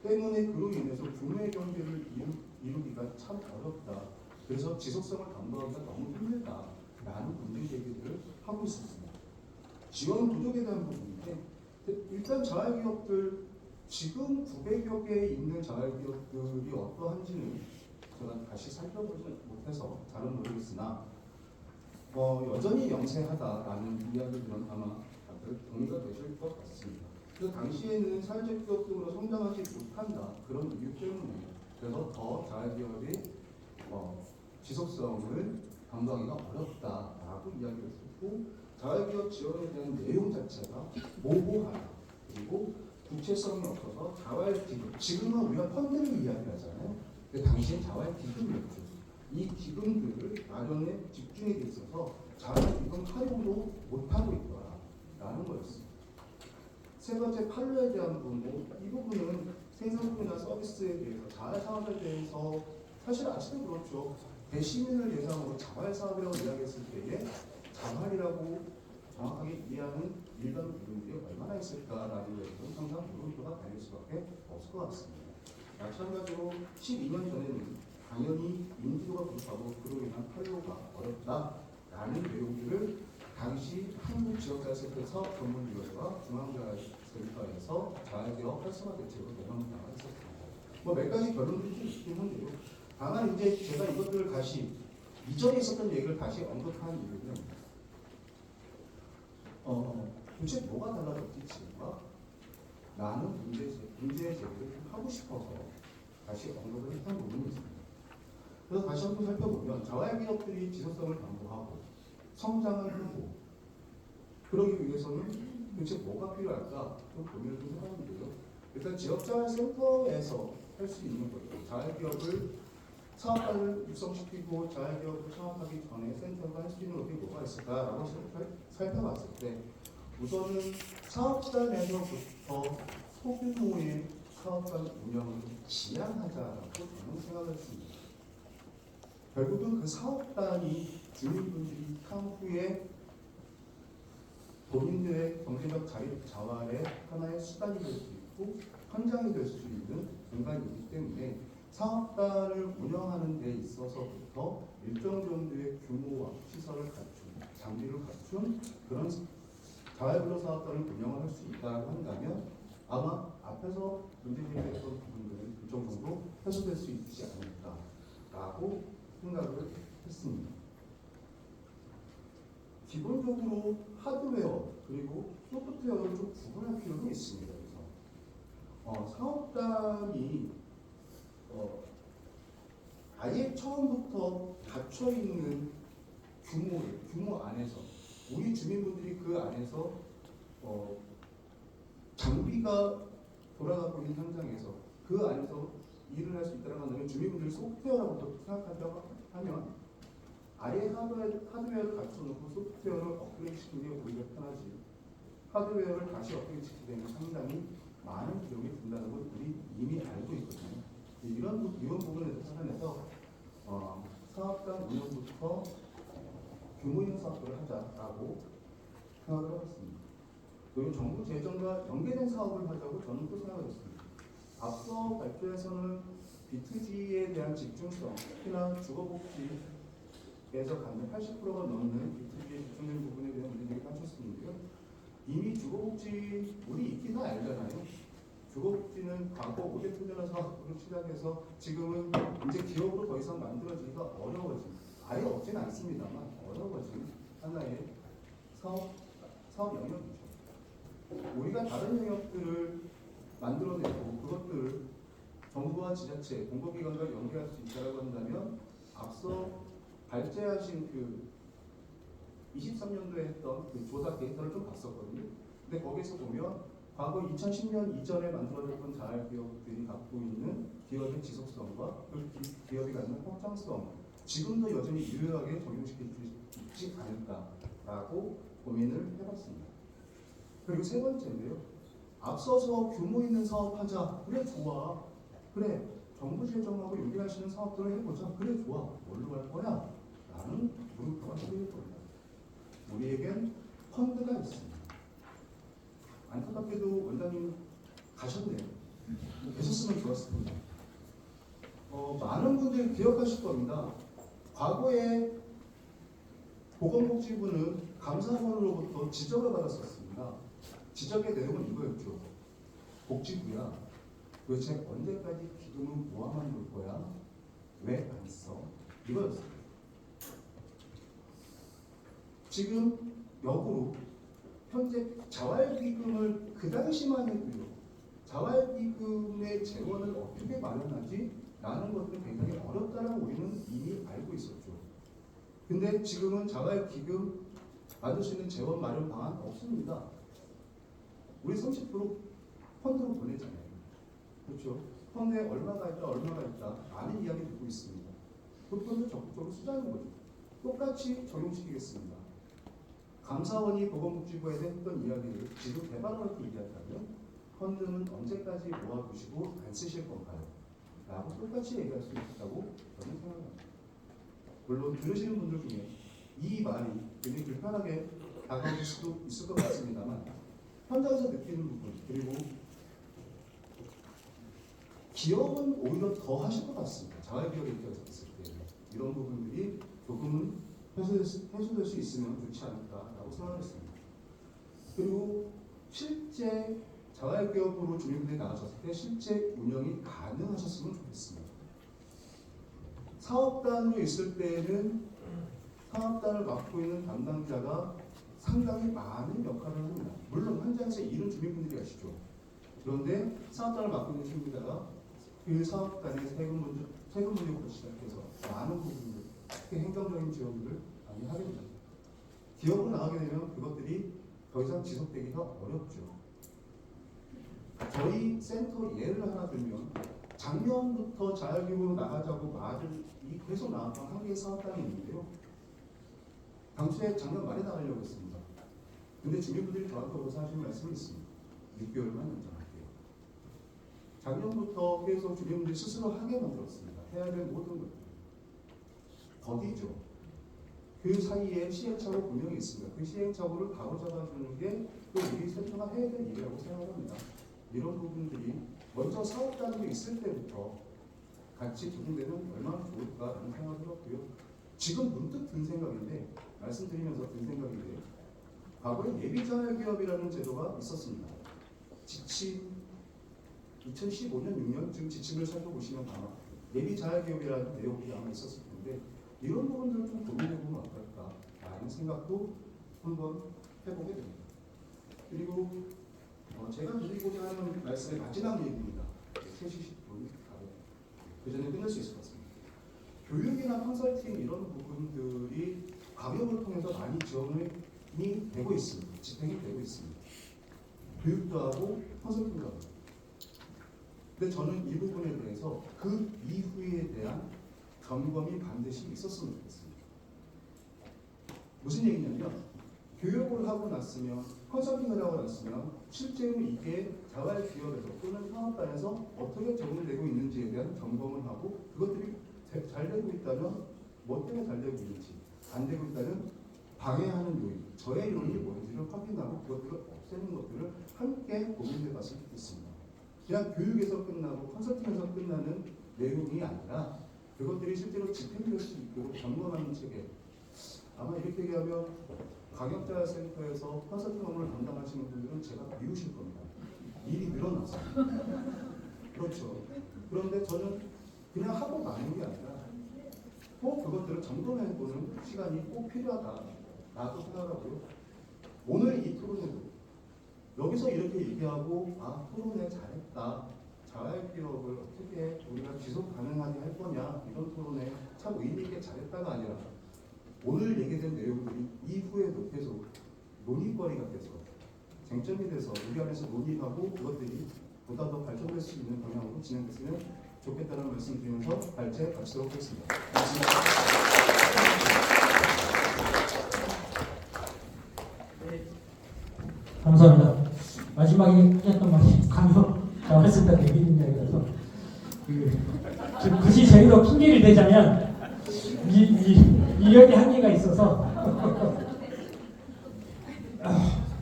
때문에 그로 인해서 규모의 경제를 이루기가 참 어렵다. 그래서 지속성을 담보하기가 너무 힘들다라는 문제 제기들을 하고 있었습니다. 지원 부족에 대한 부분인데 일단 자활기업들 지금 900여 개 있는 자활기업들이 어떠한지는 제가 다시 살펴보지 못해서 잘은 모르겠으나 여전히 영세하다라는 이야기들은 아마 다들 동의가 되실 것 같습니다. 그 당시에는 사회적 기업적으로 성장하지 못한다 그런 이유 때문에 그래서 더 자활기업이 지속성을 담당하기가 어렵다라고 이야기를 했고 자활기업 지원에 대한 내용 자체가 모호하다 그리고 구체성이 없어서 자활기금 지금은 우리가 펀드를 이야기하잖아요. 근데 당시엔 자활기금이었죠. 이 기금들을 마련에 집중이 돼 있어서 자활기금 활용도 못하고 있더라라는 거였습니다. 세 번째 판로에 대한 부분, 이 부분은 생산품이나 서비스에 대해서 자활 사업에 대해서 사실 아직도 그렇죠. 대시민을 대상으로 자활 사업이라고 이야기했을 때에 자활이라고 정확하게 이해하는 일반 국민들이 얼마나 있을까라는 것은 항상 물음표가 달릴 수밖에 없을 것 같습니다. 마찬가지로 12년 전에는 당연히 인지도가 부족하고 그로 인한 판로가 어렵다라는 내용들을 당시 한국지역자활센터 사업전문위원회와 중앙자활센터에서 자활기업 활성화 대책으로 내놓는다고 했었습니다. 몇 가지 결론들이 좀 있긴 한데요. 다만 이제 제가 이것들을 다시 이전에 있었던 얘기를 다시 언급한 이유는 도대체 뭐가 달라졌지 지금과? 라는 문제 제기를 하고 싶어서 다시 언급을 했던 부분이 있습니다. 그래서 다시 한번 살펴보면 자활기업들이 지속성을 담보하고 성장을 하고 그러기 위해서는 도대체 뭐가 필요할까 좀 고민을 좀 해봤는데요. 일단 지역자활센터에서 할 수 있는 거죠. 자활기업을 사업가를 육성시키고 자활기업을 창업하기 전에 센터가 할 수 있는 것들이 뭐가 있을까라고 살펴봤을 때 우선은 사업단에서부터 소규모의 사업단 운영을 지향하자라고 저는 생각을 했습니다. 결국은 그 사업단이 주민분들이 향후에 본인들의 경제적 자활의 하나의 수단이 될 수 있고 현장이 될 수 있는 공간이기 때문에 사업단을 운영하는 데 있어서부터 일정 정도의 규모와 시설을 갖춘, 장비를 갖춘 그런 자활근로 사업단을 운영을 할 수 있다고 한다면 아마 앞에서 문제 제기했던 부분들은 일정 정도 해소될 수 있지 않을까라고 생각을 했습니다. 기본적으로 하드웨어 그리고 소프트웨어를 좀 구분할 필요가 있습니다. 그래서 사업단이 아예 처음부터 닫혀 있는 규모 안에서 우리 주민분들이 그 안에서 장비가 돌아가고 있는 현장에서 그 안에서 일을 할 수 있다는 한다면 주민분들이 소프트웨어라고 생각한다고 하면 아예 하드웨어를 갖춰놓고 소프트웨어를 업그레이드 시키는 게 오히려 편하지 하드웨어를 다시 업그레이드 시키게 되면 상당히 많은 비용이 든다는 걸 우리 이미 알고 있거든요. 이런 부분을 찾아내서 사업단 운영부터 규모 있는 사업들을 하자라고 생각을 해봤습니다. 그리고 정부 재정과 연계된 사업을 하자고 저는 또 생각을 했습니다. 앞서 발표에서는 B2G에 대한 집중성, 특히나 주거복지에서 갖는 80%가 넘는 B2G에 집중된 부분에 대한 문제를 하셨는데요. 이미 주거복지 우리 익히 다 알잖아요. 주거복지는 과거 5대 투자나 사업으로 시작해서 지금은 이제 기업으로 더 이상 만들어지기가 어려워진, 아예 없지는 않습니다만 어려워진 하나의 사업 영역이죠. 우리가 다른 영역들을 만들어내고 그것들을 정부와 지자체, 공공기관과 연계할 수 있다고 한다면 앞서 발제하신 그 23년도에 했던 그 조사 데이터를 좀 봤었거든요. 근데 거기서 보면 과거 2010년 이전에 만들어졌던 자활기업들이 갖고 있는 기업의 지속성과 그 기업이 갖는 확장성, 지금도 여전히 유효하게 적용시킬 수 있지 않을까라고 고민을 해봤습니다. 그리고 세 번째인데요. 앞서서 규모 있는 사업하자. 그래 좋아. 그래 정부 재정하고 연계하시는 사업들을 해보자. 그래 좋아. 뭘로 갈 거야? 라는 물음표가 생길 겁니다. 우리에겐 펀드가 있습니다. 안타깝게도 원장님 가셨네요. 계셨으면 좋았을 텐데. 많은 분들이 기억하실 겁니다. 과거에 보건복지부는 감사원으로부터 지적을 받았었습니다. 지적의 내용은 이거였죠. 복지부야, 도대체 언제까지 기금을 모아만 놓을 거야? 왜 안 써? 이거였습니다. 지금 역으로 현재 자활기금을 그 당시만 해도요. 자활기금의 재원을 어떻게 마련하지? 라는 것들은 굉장히 어렵다는 우리는 이미 알고 있었죠. 근데 지금은 자활기금 만들 수 있는 재원 마련 방안 없습니다. 우리 30% 펀드로 보내잖아요. 그렇죠? 펀드에 얼마가 있다. 많은 이야기 듣고 있습니다. 그 펀드 적극적으로 쓰자는 거죠. 똑같이 적용시키겠습니다. 감사원이 보건복지부에 했던 이야기를 지금 대박으로 얘기한다면 펀드는 언제까지 모아두시고 안 쓰실 건가요? 라고 똑같이 얘기할 수 있다고 저는 생각합니다. 물론 들으시는 분들 중에 이 말이 굉장히 불편하게 다가올 수도 있을 것 같습니다만 현장에서 느끼는 부분 그리고 기업은 오히려 더 하실 것 같습니다. 자활기업에 입장에서 봤을 때 이런 부분들이 조금은 해소될 수 있으면 좋지 않을까라고 생각했습니다. 그리고 실제 자활기업으로 주민분들이 나가셨을 때 실제 운영이 가능하셨으면 좋겠습니다. 사업단으로 있을 때에는 사업단을 맡고 있는 담당자가 상당히 많은 역할을 합니다. 물론 현장에서 일은 주민분들이 하시죠. 그런데 사업단을 맡고 있는 주민자가 그 사업단의 세금 문제부터 시작해서 많은 부분들, 특히 행정적인 지원들을 많이 하게 됩니다. 기업으로 나가게 되면 그것들이 더 이상 지속되기가 어렵죠. 저희 센터 예를 하나 들면 작년부터 자활기업으로 나가자고 말이 계속 나왔던 한 개의 사업단이 있는데요. 당초에 작년 말에 나가려고 했습니다. 근데 주민분들이 저한테 오셔서 하신 말씀이 있습니다. 6개월만 연장할게요. 작년부터 계속 주민분들이 스스로 하게 만들었습니다. 해야 될 모든 것들. 더디죠. 그 사이에 시행착오 분명히 있습니다. 그 시행착오를 바로잡아주는 게 또 우리 센터가 해야 될 일이라고 생각합니다. 이런 부분들이 먼저 사업단으로 있을 때부터 같이 적용되면 얼마나 좋을까라는 생각을 해봤고요. 지금 문득 든 생각인데 말씀드리면서 든 생각인데 과거에 예비자활기업이라는 제도가 있었습니다. 지침 2015년 6년 지금 지침을 살펴보시면 아마 예비자활기업이라는 내용이 아마 있었을 텐데 이런 부분들을 좀 고민해보면 어떨까라는 생각도 한번 해보게 됩니다. 그리고 제가 드리고자 하는 말씀의 마지막 얘기입니다. 3시 10분 그 전에 끝낼 수 있을 것 같습니다. 교육이나 컨설팅 이런 부분들이 가격을 통해서 많이 지원이 되고 있습니다. 집행이 되고 있습니다. 교육도 하고 컨설팅도 하고. 근데 저는 이 부분에 대해서 그 이후에 대한 점검이 반드시 있었으면 좋겠습니다. 무슨 얘기냐면 교육을 하고 났으면 컨설팅을 하고 났으면 실제로 이게 자활기업에서 또는 사업단에서 어떻게 적용되고 있는지에 대한 점검을 하고 그것들이 잘 되고 있다면 뭐 때문에 잘 되고 있는지 안 되고 있다면 방해하는 요인, 저의 요인이 뭔지를 확인하고 그것들을 없애는 것들을 함께 고민해 봤으면 좋겠습니다. 그냥 교육에서 끝나고 컨설팅에서 끝나는 내용이 아니라 그것들이 실제로 집행될 수 있도록 점검하는 체계. 아마 이렇게 얘기하면 강역자센터에서 컨설팅 업무를 담당하시는 분들은 제가 미우실 겁니다. 일이 늘어나서. 그렇죠. 그런데 저는 그냥 하고 마는 게 아니라 꼭 그것들을 점검해보는 시간이 꼭 필요하다라고 생각하고요. 오늘 이 토론에도 여기서 이렇게 얘기하고 토론에 잘했다. 자활기업을 어떻게 우리가 지속 가능하게 할 거냐 이런 토론에 참 의미 있게 잘했다가 아니라 오늘 얘기된 내용들이 이후에도 계속 논의거리가 돼서 쟁점이 돼서 우리 안에서 논의하고 그것들이 보다 더 발전할 수 있는 방향으로 진행됐으면 좋겠다는 말씀 드리면서 발제 마치도록 하겠습니다. 감사합니다. 마지막에 하셨던 말이 강요 자활센터 대비인 이야기라서 굳이 제대로 핑계를 대자면 이력의 한계가 있어서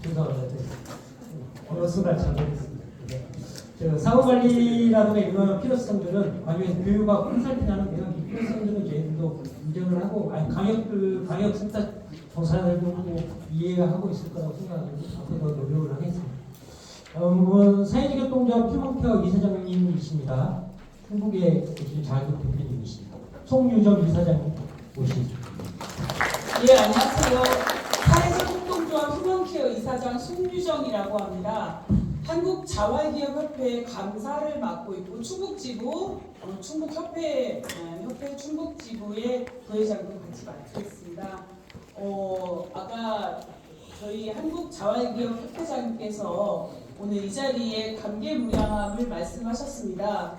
죄송합니다. 어느 순간 잘못했습니다. 사후관리라든가 이런 필요성들은 관련 교육과 컨설팅 하는데요. 이 필요성들은 저희들도 인정을 하고 강역센터 조사들도 이해하고 있을 거라고 생각하고 앞으로 노력을 하겠습니다. 사회직업동조합 휴먼케어 이사장님이십니다. 충북에 계신 자격 대표님이십니다. 송유정 이사장님 모십니다. 예, 안녕하세요. 사회직업동조합 휴먼케어 이사장 송유정이라고 합니다. 한국자활기업협회 감사를 맡고 있고 충북지부 충북협회 충북지부의 부회장도 같이 맡고 있습니다. 아까 저희 한국자활기업협회장님께서 오늘 이 자리에 감개무량함을 말씀하셨습니다.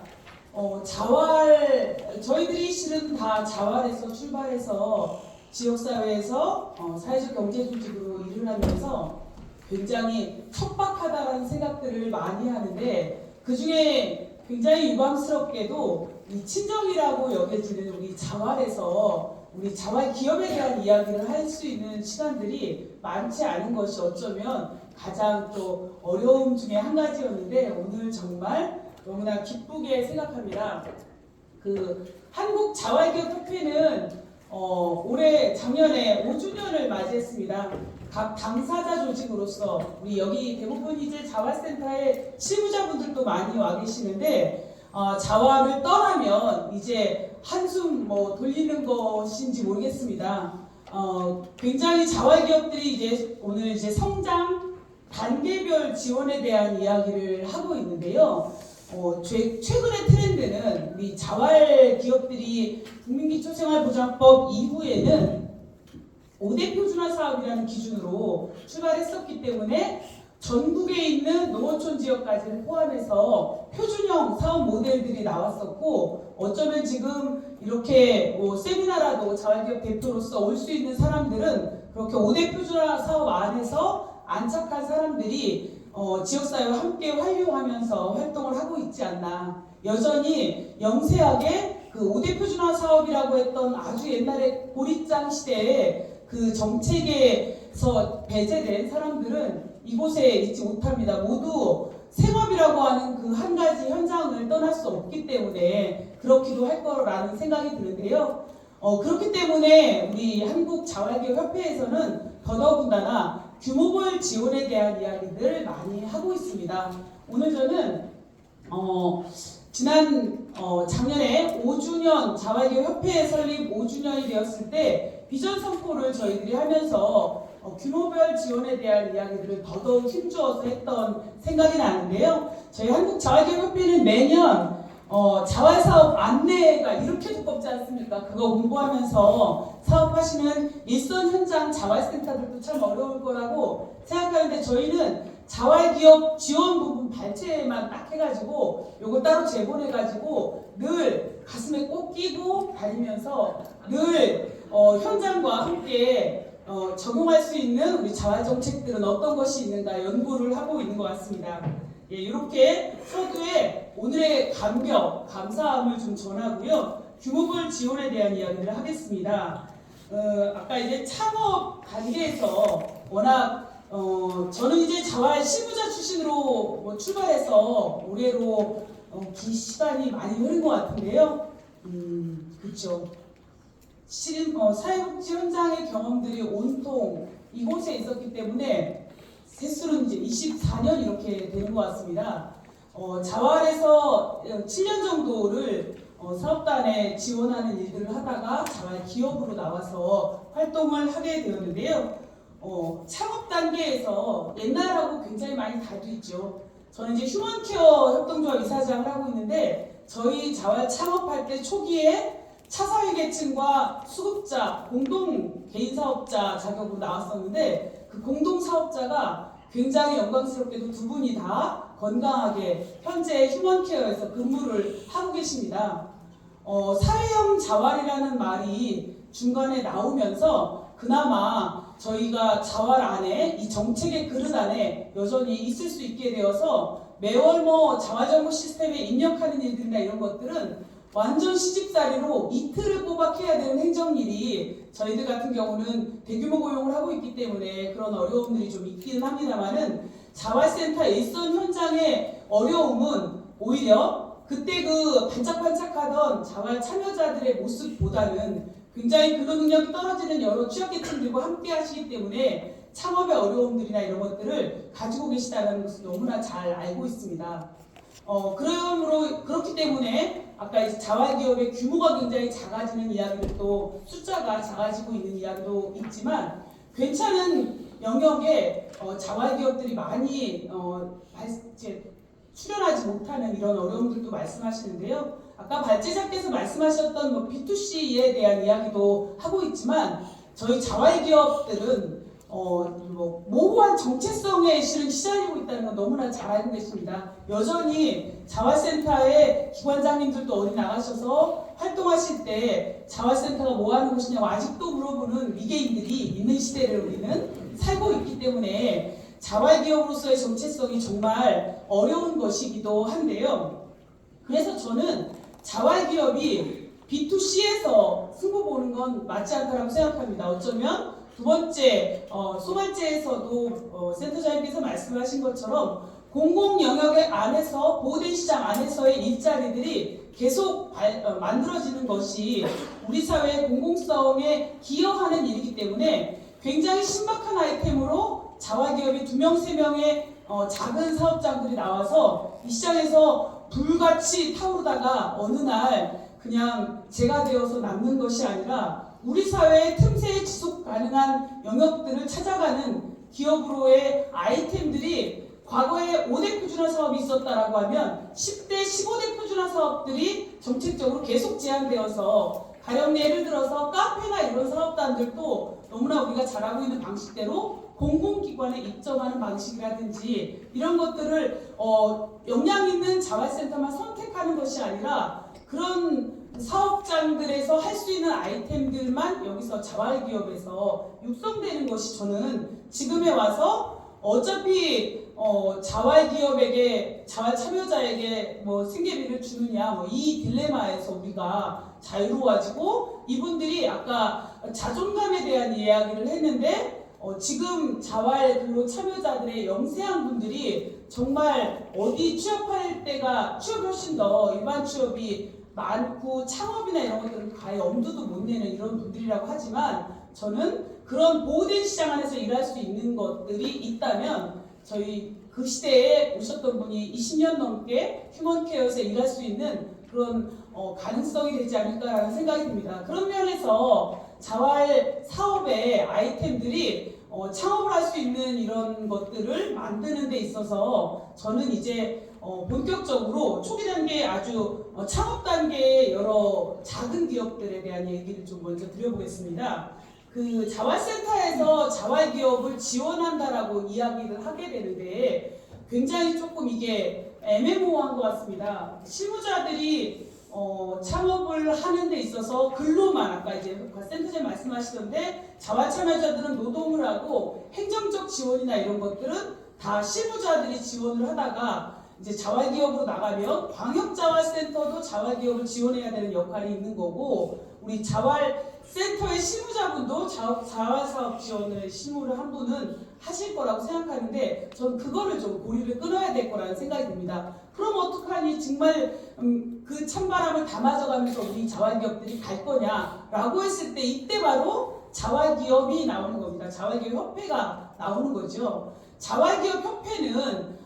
저희들이 실은 다 자활에서 출발해서 지역사회에서 사회적 경제조직으로 일을 하면서 굉장히 척박하다는 생각들을 많이 하는데 그 중에 굉장히 유감스럽게도 이 친정이라고 여겨지는 우리 자활에서 우리 자활 기업에 대한 이야기를 할 수 있는 시간들이 많지 않은 것이 어쩌면 가장 또 어려움 중에 한 가지였는데 오늘 정말 너무나 기쁘게 생각합니다. 한국자활기업협회는 올해 작년에 5주년을 맞이했습니다. 각 당사자 조직으로서 우리 여기 대부분 이제 자활센터에 실무자분들도 많이 와 계시는데 자활을 떠나면 이제 한숨 돌리는 것인지 모르겠습니다. 굉장히 자활기업들이 이제 오늘 이제 성장 단계별 지원에 대한 이야기를 하고 있는데요. 최근의 트렌드는 우리 자활기업들이 국민기초생활보장법 이후에는 5대 표준화 사업이라는 기준으로 출발했었기 때문에 전국에 있는 농어촌 지역까지를 포함해서 표준형 사업 모델들이 나왔었고 어쩌면 지금 이렇게 세미나라도 자활기업 대표로서 올 수 있는 사람들은 그렇게 5대 표준화 사업 안에서 안착한 사람들이 지역사회와 함께 활용하면서 활동을 하고 있지 않나. 여전히 영세하게 그 5대 표준화 사업이라고 했던 아주 옛날에 고리장 시대에 그 정책에서 배제된 사람들은 이곳에 있지 못합니다. 모두 생업이라고 하는 그 한 가지 현장을 떠날 수 없기 때문에 그렇기도 할 거라는 생각이 드는데요. 그렇기 때문에 우리 한국자활기업협회에서는 더더군다나 규모별 지원에 대한 이야기들 많이 하고 있습니다. 오늘 저는 지난 작년에 5주년 자활기업협회 설립 5주년이 되었을 때 비전 선포를 저희들이 하면서 규모별 지원에 대한 이야기들을 더더욱 힘주어서 했던 생각이 나는데요. 저희 한국자활기업협회는 매년 자활사업 안내가 이렇게 두껍지 않습니까? 그거 공부하면서 사업하시는 일선 현장 자활센터들도 참 어려울 거라고 생각하는데 저희는 자활기업 지원 부분 발제만 딱 해가지고 요거 따로 제본해가지고 늘 가슴에 꼭 끼고 다니면서 늘 현장과 함께 적용할 수 있는 우리 자활 정책들은 어떤 것이 있는가 연구를 하고 있는 것 같습니다. 예, 이렇게 서두에 오늘의 감사함을 좀 전하고요. 규모별 지원에 대한 이야기를 하겠습니다. 아까 이제 창업 단계에서 워낙 저는 이제 자활 실무자 출신으로 출발해서 올해로 시간이 많이 흐른 것 같은데요. 그렇죠. 사회복지 현장의 경험들이 온통 이곳에 있었기 때문에 횟수는 이제 24년 이렇게 되는 것 같습니다. 자활에서 7년 정도를 사업단에 지원하는 일들을 하다가 자활 기업으로 나와서 활동을 하게 되었는데요. 창업 단계에서 옛날하고 굉장히 많이 다르죠. 저는 이제 휴먼케어 협동조합 이사장을 하고 있는데 저희 자활 창업할 때 초기에 차사회계 중산계층과 수급자, 공동 개인 사업자 자격으로 나왔었는데 그 공동 사업자가 굉장히 영광스럽게도 두 분이 다 건강하게 현재 휴먼케어에서 근무를 하고 계십니다. 사회형 자활이라는 말이 중간에 나오면서 그나마 저희가 자활 안에 이 정책의 그릇 안에 여전히 있을 수 있게 되어서 매월 자활정보 시스템에 입력하는 일들이나 이런 것들은 완전 시집살이로 이틀을 꼬박 해야 되는 행정일이 저희들 같은 경우는 대규모 고용을 하고 있기 때문에 그런 어려움들이 좀 있기는 합니다만은 자활센터 일선 현장의 어려움은 오히려 그때 그 반짝반짝하던 자활 참여자들의 모습보다는 굉장히 근로 능력이 떨어지는 여러 취약계층들과 함께 하시기 때문에 창업의 어려움들이나 이런 것들을 가지고 계시다는 것을 너무나 잘 알고 있습니다. 그러므로 그렇기 때문에 아까 이제 자활기업의 규모가 굉장히 작아지는 이야기도 숫자가 작아지고 있는 이야기도 있지만 괜찮은 영역에 자활기업들이 많이 출연하지 못하는 이런 어려움들도 말씀하시는데요. 아까 발제자께서 말씀하셨던 B2C에 대한 이야기도 하고 있지만 저희 자활기업들은 모호한 정체성에 실은 시달리고 있다는 건 너무나 잘 알고 계십니다. 여전히 자활센터의 기관장님들도 어디 나가셔서 활동하실 때 자활센터가 뭐 하는 곳이냐고 아직도 물어보는 미개인들이 있는 시대를 우리는 살고 있기 때문에 자활기업으로서의 정체성이 정말 어려운 것이기도 한데요. 그래서 저는 자활기업이 B2C에서 승부 보는 건 맞지 않다고 생각합니다. 어쩌면 두 번째 소발제에서도 센터장님께서 말씀하신 것처럼 공공 영역 안에서 보호된 시장 안에서의 일자리들이 계속 만들어지는 것이 우리 사회의 공공성에 기여하는 일이기 때문에 굉장히 신박한 아이템으로 자활기업이 2명, 3명의 작은 사업장들이 나와서 이 시장에서 불같이 타오르다가 어느 날 그냥 재가 되어서 남는 것이 아니라 우리 사회의 틈새에 지속 가능한 영역들을 찾아가는 기업으로의 아이템들이 과거에 5대 표준화 사업이 있었다라고 하면 10대, 15대 표준화 사업들이 정책적으로 계속 제한되어서 가령 예를 들어서 카페나 이런 사업단들도 너무나 우리가 잘 알고 있는 방식대로 공공기관에 입점하는 방식이라든지 이런 것들을 역량 있는 자활센터만 선택하는 것이 아니라 그런 사업장들에서 할 수 있는 아이템들만 여기서 자활기업에서 육성되는 것이 저는 지금에 와서 어차피 자활기업에게 자활 참여자에게 생계비를 주느냐 이 딜레마에서 우리가 자유로워지고 이분들이 아까 자존감에 대한 이야기를 했는데 지금 자활 근로 참여자들의 영세한 분들이 정말 어디 취업할 때가 취업이 훨씬 더 일반 취업이 많고 창업이나 이런 것들은 가히 엄두도 못 내는 이런 분들이라고 하지만 저는 그런 보호된 시장 안에서 일할 수 있는 것들이 있다면 저희 그 시대에 오셨던 분이 20년 넘게 휴먼케어에서 일할 수 있는 그런 가능성이 되지 않을까라는 생각이 듭니다. 그런 면에서 자활 사업의 아이템들이 창업을 할 수 있는 이런 것들을 만드는 데 있어서 저는 이제 본격적으로 초기 단계에 아주 창업 단계의 여러 작은 기업들에 대한 얘기를 좀 먼저 드려보겠습니다. 그 자활센터에서 자활기업을 지원한다라고 이야기를 하게 되는데 굉장히 조금 이게 애매모호한 것 같습니다. 실무자들이 창업을 하는 데 있어서 근로만 아까 이제 센터장 말씀하시던데 자활 참여자들은 노동을 하고 행정적 지원이나 이런 것들은 다 실무자들이 지원을 하다가 이제 자활기업으로 나가면 광역자활센터도 자활기업을 지원해야 되는 역할이 있는 거고 우리 자활센터의 실무자분도 자활사업 지원을 실무를 한 분은 하실 거라고 생각하는데 전 그거를 좀 고리를 끊어야 될 거라는 생각이 듭니다. 그럼 어떡하니 정말 그 찬바람을 다 맞아가면서 우리 자활기업들이 갈 거냐라고 했을 때 이때 바로 자활기업이 나오는 겁니다. 자활기업 협회가 나오는 거죠. 자활기업 협회는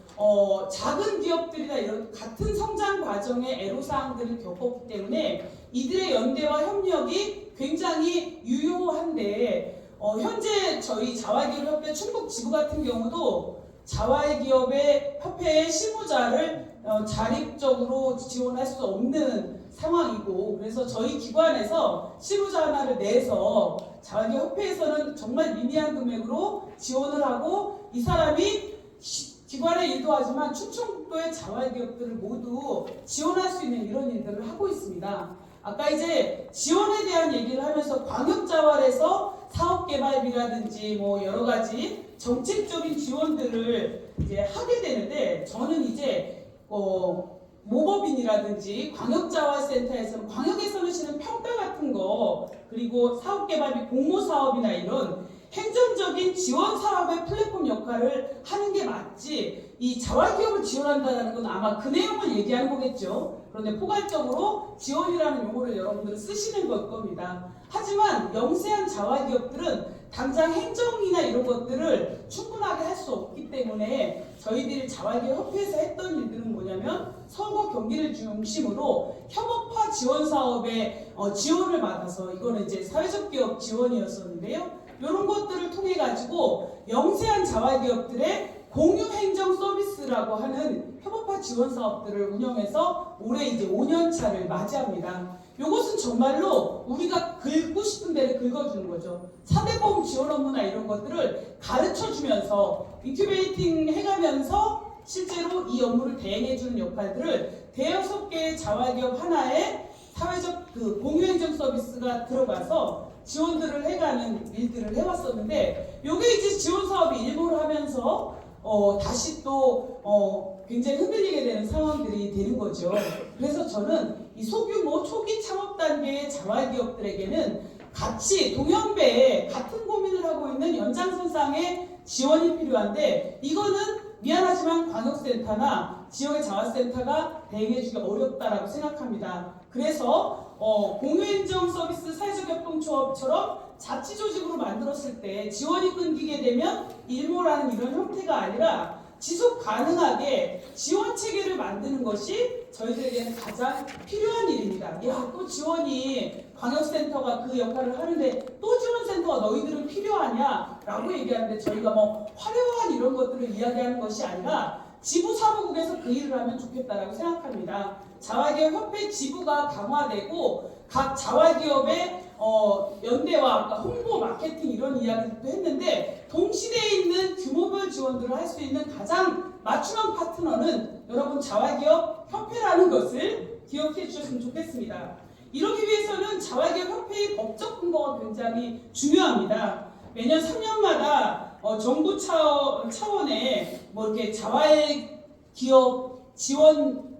작은 기업들이나 이런 같은 성장 과정의 애로사항들을 겪었기 때문에 이들의 연대와 협력이 굉장히 유효한데 현재 저희 자활기업 협회 충북 지부 같은 경우도 자활기업의 협회의 실무자를 자립적으로 지원할 수 없는 상황이고, 그래서 저희 기관에서 실무자 하나를 내서 자활기업협회에서는 정말 미미한 금액으로 지원을 하고, 이 사람이 기관의 일도 하지만 충청북도의 자활기업들을 모두 지원할 수 있는 이런 일들을 하고 있습니다. 아까 이제 지원에 대한 얘기를 하면서 광역자활에서 사업개발비라든지 뭐 여러 가지 정책적인 지원들을 이제 하게 되는데, 저는 이제 모법인이라든지 광역자활센터에서는 광역에서는 실은 평가 같은 거, 그리고 사업개발비 공모사업이나 이런 행정적인 지원 사업의 플랫폼 역할을 하는 게 맞지, 이 자활기업을 지원한다는 건 아마 그 내용을 얘기하는 거겠죠. 그런데 포괄적으로 지원이라는 용어를 여러분들은 쓰시는 걸 겁니다. 하지만 영세한 자활기업들은 당장 행정이나 이런 것들을 충분하게 할 수 없기 때문에 저희들이 자활기업협회에서 했던 일들은 뭐냐면, 서울과 경기를 중심으로 협업화 지원 사업에 지원을 받아서, 이거는 이제 사회적 기업 지원이었었는데요. 이런 것들을 통해 가지고 영세한 자활기업들의 공유 행정 서비스라고 하는 협업화 지원 사업들을 운영해서 올해 이제 5년 차를 맞이합니다. 이것은 정말로 우리가 긁고 싶은 데를 긁어주는 거죠. 사대보험 지원 업무나 이런 것들을 가르쳐주면서 인큐베이팅 해가면서 실제로 이 업무를 대행해주는 역할들을 대여섯 개의 자활기업 하나에 사회적 공유행정 서비스가 들어가서 지원들을 해가는 일들을 해왔었는데, 요게 이제 지원 사업이 일몰을 하면서 다시 또 굉장히 흔들리게 되는 상황들이 되는 거죠. 그래서 저는 이 소규모 초기 창업 단계의 자활기업들에게는 같이 동형배에 같은 고민을 하고 있는 연장선상의 지원이 필요한데, 이거는 미안하지만 광역센터나 지역의 자활센터가 대응해주기 어렵다라고 생각합니다. 그래서 공유행정 서비스 사회적 협동조합처럼 자치조직으로 만들었을 때 지원이 끊기게 되면 일몰하는 이런 형태가 아니라 지속 가능하게 지원 체계를 만드는 것이 저희들에게는 가장 필요한 일입니다. 야, 또 지원이 광역센터가 그 역할을 하는데 또 지원센터가 너희들은 필요하냐? 라고 얘기하는데, 저희가 뭐 화려한 이런 것들을 이야기하는 것이 아니라 지부 사무국에서 그 일을 하면 좋겠다라고 생각합니다. 자활기업 협회 지부가 강화되고 각 자활기업의 연대와 아까 홍보, 마케팅 이런 이야기도 했는데, 동시대에 있는 규모별 지원들을 할 수 있는 가장 맞춤형 파트너는 여러분 자활기업 협회라는 것을 기억해 주셨으면 좋겠습니다. 이러기 위해서는 자활기업 협회의 법적 근거가 굉장히 중요합니다. 매년 3년마다 정부 차원의 뭐 이렇게 자활기업 지원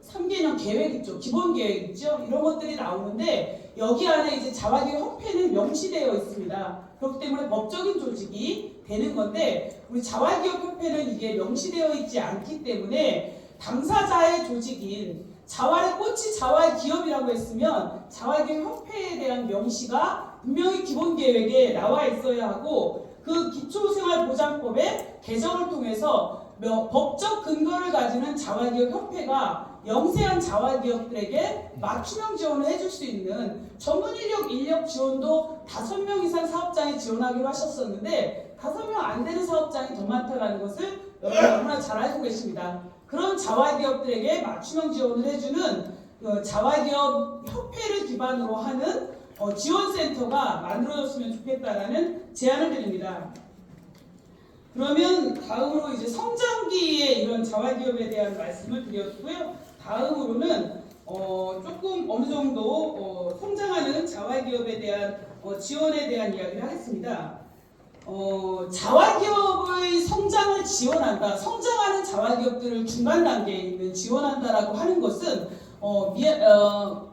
3개년 계획 있죠. 기본 계획 있죠. 이런 것들이 나오는데, 여기 안에 이제 자활기업 협회는 명시되어 있습니다. 그렇기 때문에 법적인 조직이 되는 건데, 우리 자활기업 협회는 이게 명시되어 있지 않기 때문에 당사자의 조직인 자활의 꽃이 자활기업이라고 했으면 자활기업 협회에 대한 명시가 분명히 기본 계획에 나와 있어야 하고, 그 기초생활보장법의 개정을 통해서 법적 근거를 가지는 자활기업 협회가 영세한 자활기업들에게 맞춤형 지원을 해줄 수 있는 전문 인력 지원도 5명 이상 사업장에 지원하기로 하셨었는데, 5명 안 되는 사업장이 더 많다는 것을 여러분 너무나 잘 알고 계십니다. 그런 자활기업들에게 맞춤형 지원을 해주는 자활기업 협회를 기반으로 하는 지원센터가 만들어졌으면 좋겠다라는 제안을 드립니다. 그러면 다음으로 이제 성장기의 이런 자활기업에 대한 말씀을 드렸고요. 다음으로는 조금 어느 정도 성장하는 자활기업에 대한 지원에 대한 이야기를 하겠습니다. 자활기업의 성장을 지원한다, 성장하는 자활기업들을 중간 단계에 있는 지원한다라고 하는 것은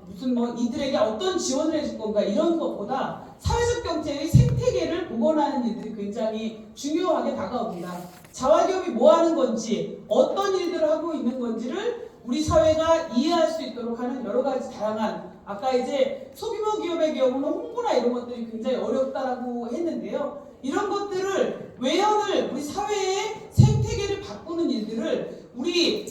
무슨 뭐 이들에게 어떤 지원을 해줄 건가 이런 것보다 사회적 경제의 생태계를 복원하는 일들이 굉장히 중요하게 다가옵니다. 자활기업이 뭐 하는 건지, 어떤 일들을 하고 있는 건지를 우리 사회가 이해할 수 있도록 하는 여러 가지 다양한, 아까 이제 소규모 기업의 경우는 홍보나 이런 것들이 굉장히 어렵다라고 했는데요. 이런 것들을 외연을 우리 사회의 생태계를 바꾸는 일들을 우리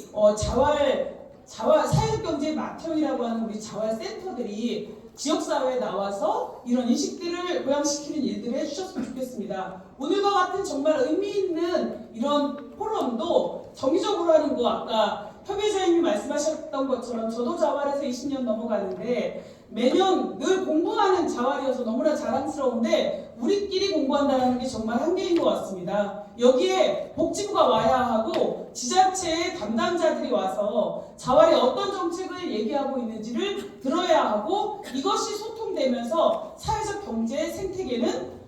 사회적 경제의 맏형이라고 하는 우리 자활센터들이 지역사회에 나와서 이런 인식들을 고양시키는 일들을 해주셨으면 좋겠습니다. 오늘과 같은 정말 의미 있는 이런 포럼도 정기적으로 하는 거, 아까 협의자님이 말씀하셨던 것처럼 저도 자활에서 20년 넘어가는데 매년 늘 공부하는 자활이어서 너무나 자랑스러운데 우리끼리 공부한다는 게 정말 한계인 것 같습니다. 여기에 복지부가 와야 하고 지자체의 담당자들이 와서 자활이 어떤 정책을 얘기하고 있는지를 들어야 하고 이것이 소통되면서 사회적 경제 생태계는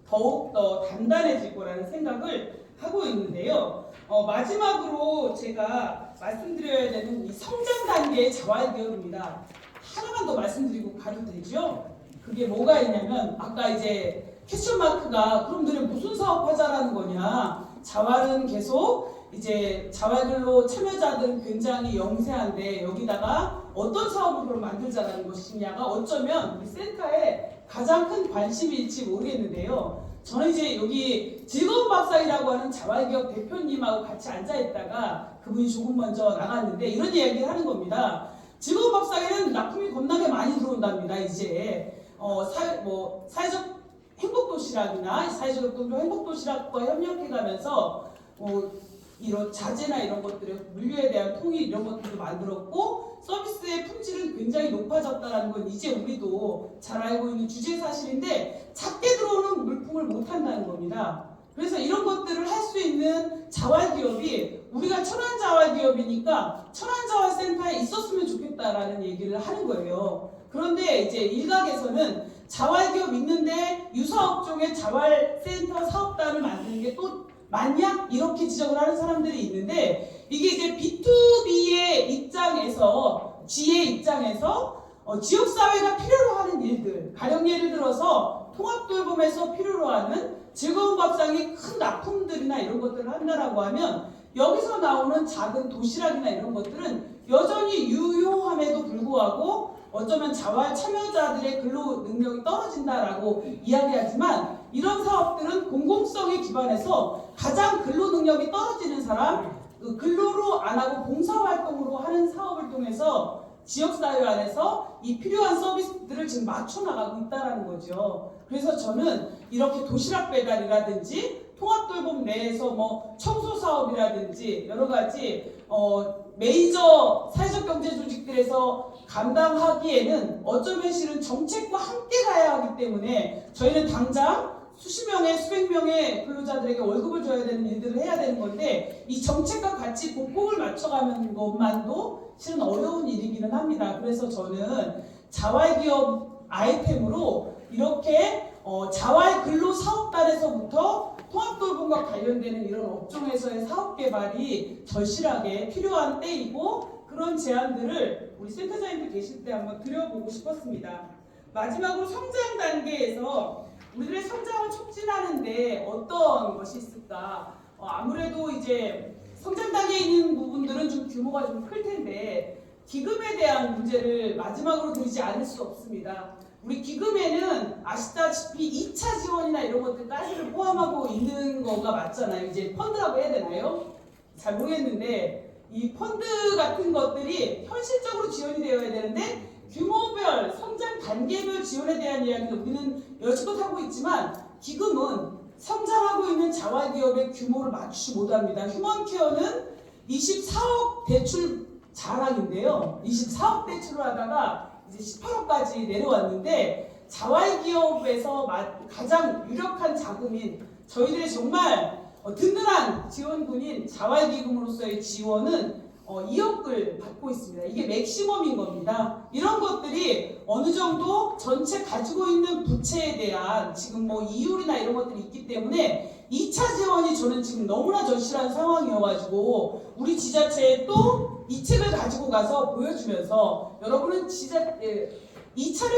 더욱더 단단해질 거라는 생각을 하고 있는데요. 마지막으로 제가 말씀드려야 되는 이 성장 단계의 자활기업입니다. 하나만 더 말씀드리고 가도 되죠? 그게 뭐가 있냐면 아까 이제 퀘스천마크가 그럼 너네 무슨 사업 하자라는 거냐? 자활은 계속 이제 자활근로 참여자들은 굉장히 영세한데 여기다가 어떤 사업을 그럼 만들자라는 것이냐가 어쩌면 우리 센터의 가장 큰 관심일지 모르겠는데요. 저는 이제 여기 즐거운 밥상이라고 하는 자활기업 대표님하고 같이 앉아있다가 그분이 조금 먼저 나갔는데 이런 이야기를 하는 겁니다. 즐거운 밥상에는 납품이 겁나게 많이 들어온답니다. 이제 사회적 행복도시락이나 사회적 협동조 행복도시락과 협력해가면서 이런 자재나 이런 것들의 물류에 대한 통일 이런 것들도 만들었고 서비스의 품질은 굉장히 높아졌다는 건 이제 우리도 잘 알고 있는 주제 사실인데 작게 들어오는 물품을 못 한다는 겁니다. 그래서 이런 것들을 할 수 있는 자활기업이 우리가 천안자활기업이니까 천안자활센터에 있었으면 좋겠다라는 얘기를 하는 거예요. 그런데 이제 일각에서는 자활기업 있는데 유사업종의 자활센터 사업단을 만드는 게 또 맞냐? 이렇게 지적을 하는 사람들이 있는데 이게 이제 B2B의 입장에서 G의 입장에서 지역사회가 필요로 하는 일들 가령 예를 들어서 통합돌봄에서 필요로 하는 즐거운 밥상의 큰 납품들이나 이런 것들을 한다라고 하면 여기서 나오는 작은 도시락이나 이런 것들은 여전히 유효함에도 불구하고 어쩌면 자활 참여자들의 근로 능력이 떨어진다라고 이야기하지만 이런 사업들은 공공성에 기반해서 가장 근로 능력이 떨어지는 사람, 근로로 안 하고 봉사활동으로 하는 사업을 통해서 지역사회 안에서 이 필요한 서비스들을 지금 맞춰나가고 있다는 거죠. 그래서 저는 이렇게 도시락 배달이라든지 통합돌봄 내에서 청소 사업이라든지 여러 가지 메이저 사회적 경제 조직들에서 감당하기에는 어쩌면 실은 정책과 함께 가야 하기 때문에 저희는 당장 수십 명의 수백 명의 근로자들에게 월급을 줘야 되는 일들을 해야 되는 건데 이 정책과 같이 보폭을 맞춰가는 것만도 실은 어려운 일이기는 합니다. 그래서 저는 자활기업 아이템으로 이렇게 자활근로사업단에서부터 통합돌봄과 관련되는 이런 업종에서의 사업개발이 절실하게 필요한 때이고 그런 제안들을 우리 센터장님들 계실 때 한번 드려보고 싶었습니다. 마지막으로 성장 단계에서 우리들의 성장을 촉진하는데 어떤 것이 있을까? 아무래도 이제 성장 단계에 있는 부분들은 좀 규모가 좀 클 텐데 기금에 대한 문제를 마지막으로 드리지 않을 수 없습니다. 우리 기금에는 아시다시피 2차 지원이나 이런 것들까지를 포함하고 있는 거가 맞잖아요. 이제 펀드라고 해야 되나요? 잘 모르겠는데 이 펀드 같은 것들이 현실적으로 지원이 되어야 되는데 규모별, 성장 단계별 지원에 대한 이야기를 우리는 여지껏 하고 있지만 기금은 성장하고 있는 자활기업의 규모를 맞추지 못합니다. 휴먼케어는 24억 대출 자랑인데요. 24억 대출을 하다가 이제 18억까지 내려왔는데 자활기업에서 가장 유력한 자금인 저희들의 정말 든든한 지원군인 자활기금으로서의 지원은 2억을 받고 있습니다. 이게 맥시멈인 겁니다. 이런 것들이 어느 정도 전체 가지고 있는 부채에 대한 지금 이율이나 이런 것들이 있기 때문에 2차 지원이 저는 지금 너무나 절실한 상황이어가지고 우리 지자체에 또 이 책을 가지고 가서 보여주면서 여러분은 2차를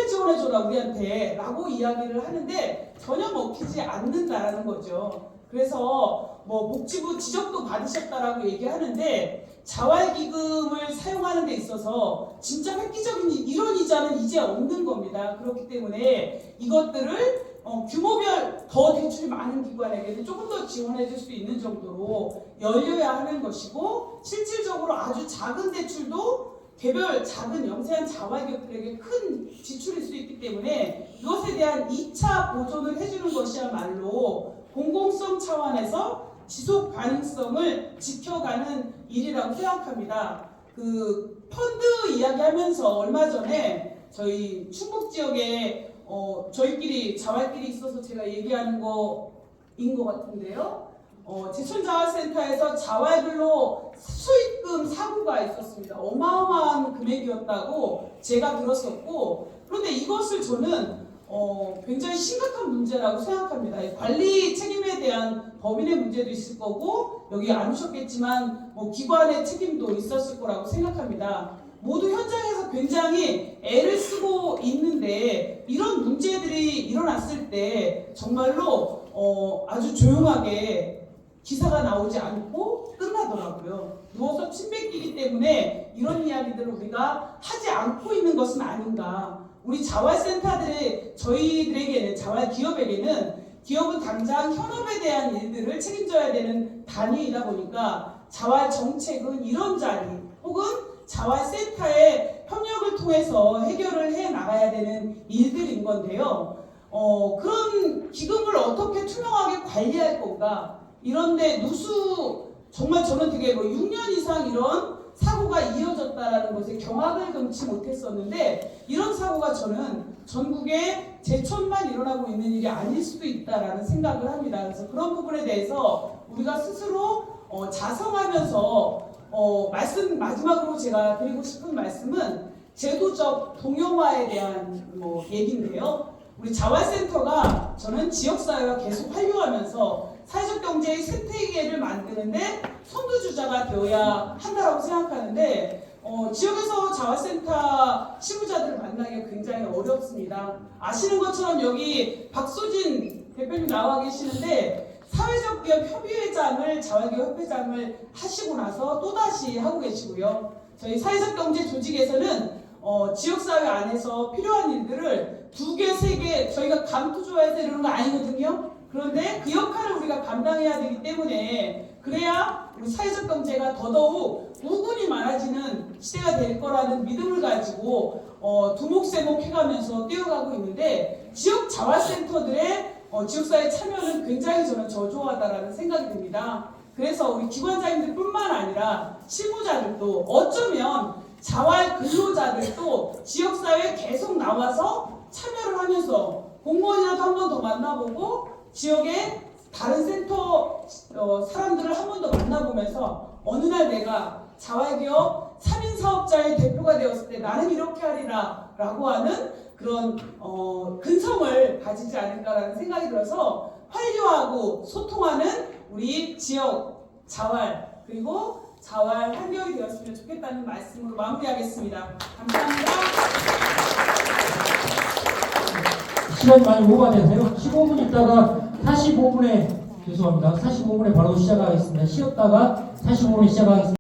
지원해줘라 우리한테 라고 이야기를 하는데 전혀 먹히지 않는다라는 거죠. 그래서 복지부 지적도 받으셨다라고 얘기하는데 자활기금을 사용하는 데 있어서 진짜 획기적인 이런 이자는 이제 없는 겁니다. 그렇기 때문에 이것들을 규모별 더 대출이 많은 기관에게는 조금 더 지원해 줄 수 있는 정도로 열려야 하는 것이고 실질적으로 아주 작은 대출도 개별 작은 영세한 자활기업들에게 큰 지출일 수 있기 때문에 이것에 대한 2차 보존을 해주는 것이야말로 공공성 차원에서 지속 가능성을 지켜가는 일이라고 생각합니다. 그 펀드 이야기하면서 얼마 전에 저희 충북 지역에 저희끼리 자활길이 있어서 제가 얘기하는 거인 것 같은데요. 제천자활센터에서 자활글로 수익금 사고가 있었습니다. 어마어마한 금액이었다고 제가 들었었고, 그런데 이것을 저는 굉장히 심각한 문제라고 생각합니다. 관리 책임에 대한 법인의 문제도 있을 거고, 여기 안 오셨겠지만 기관의 책임도 있었을 거라고 생각합니다. 모두 현장에서 굉장히 애를 쓰고 있는데 이런 문제들이 일어났을 때 정말로 아주 조용하게 기사가 나오지 않고 끝나더라고요. 누워서 침 뱉기기 때문에 이런 이야기들을 우리가 하지 않고 있는 것은 아닌가. 우리 자활센터들의 저희들에게는, 자활기업에게는 기업은 당장 현업에 대한 일들을 책임져야 되는 단위이다 보니까 자활정책은 이런 자리 혹은 자활센터의 협력을 통해서 해결을 해 나가야 되는 일들인 건데요. 그런 기금을 어떻게 투명하게 관리할 건가? 이런데 누수, 정말 저는 되게 6년 이상 이런 사고가 이어졌다라는 것에 경악을 금치 못했었는데, 이런 사고가 저는 전국에 제천만 일어나고 있는 일이 아닐 수도 있다라는 생각을 합니다. 그래서 그런 부분에 대해서 우리가 스스로 자성하면서 마지막으로 제가 드리고 싶은 말씀은 제도적 동영화에 대한 얘기인데요. 우리 자활센터가 저는 지역사회와 계속 활용하면서 사회적 경제의 생태계를 만드는데 선두주자가 되어야 한다고 생각하는데, 지역에서 자활센터 실무자들을 만나기가 굉장히 어렵습니다. 아시는 것처럼 여기 박소진 대표님 나와 계시는데, 사회적 기업 협의회장을, 자활기업 협회장을 하시고 나서 또다시 하고 계시고요. 저희 사회적 경제 조직에서는 지역사회 안에서 필요한 일들을 2개, 3개, 저희가 감투조해서 이러는 거 아니거든요. 그런데 그 역할을 우리가 감당해야 되기 때문에, 그래야 우리 사회적 경제가 더더욱 우군이 많아지는 시대가 될 거라는 믿음을 가지고 두목세목 해가면서 뛰어가고 있는데, 지역 자활센터들의 지역사회 참여는 굉장히 저는 저조하다라는 생각이 듭니다. 그래서 우리 기관장님들 뿐만 아니라 실무자들도, 어쩌면 자활 근로자들도 지역사회에 계속 나와서 참여를 하면서 공무원이라도 한 번 더 만나보고 지역의 다른 센터 사람들을 한 번 더 만나보면서 어느 날 내가 자활기업 3인 사업자의 대표가 되었을 때 나는 이렇게 하리라 라고 하는 그런 근성을 가지지 않을까라는 생각이 들어서, 활류하고 소통하는 우리 지역 자활 그리고 자활 환경이 되었으면 좋겠다는 말씀으로 마무리하겠습니다. 감사합니다. 시간이 많이 오버돼서요. 15분 있다가 45분에, 죄송합니다. 45분에 바로 시작하겠습니다. 쉬었다가 45분에 시작하겠습니다.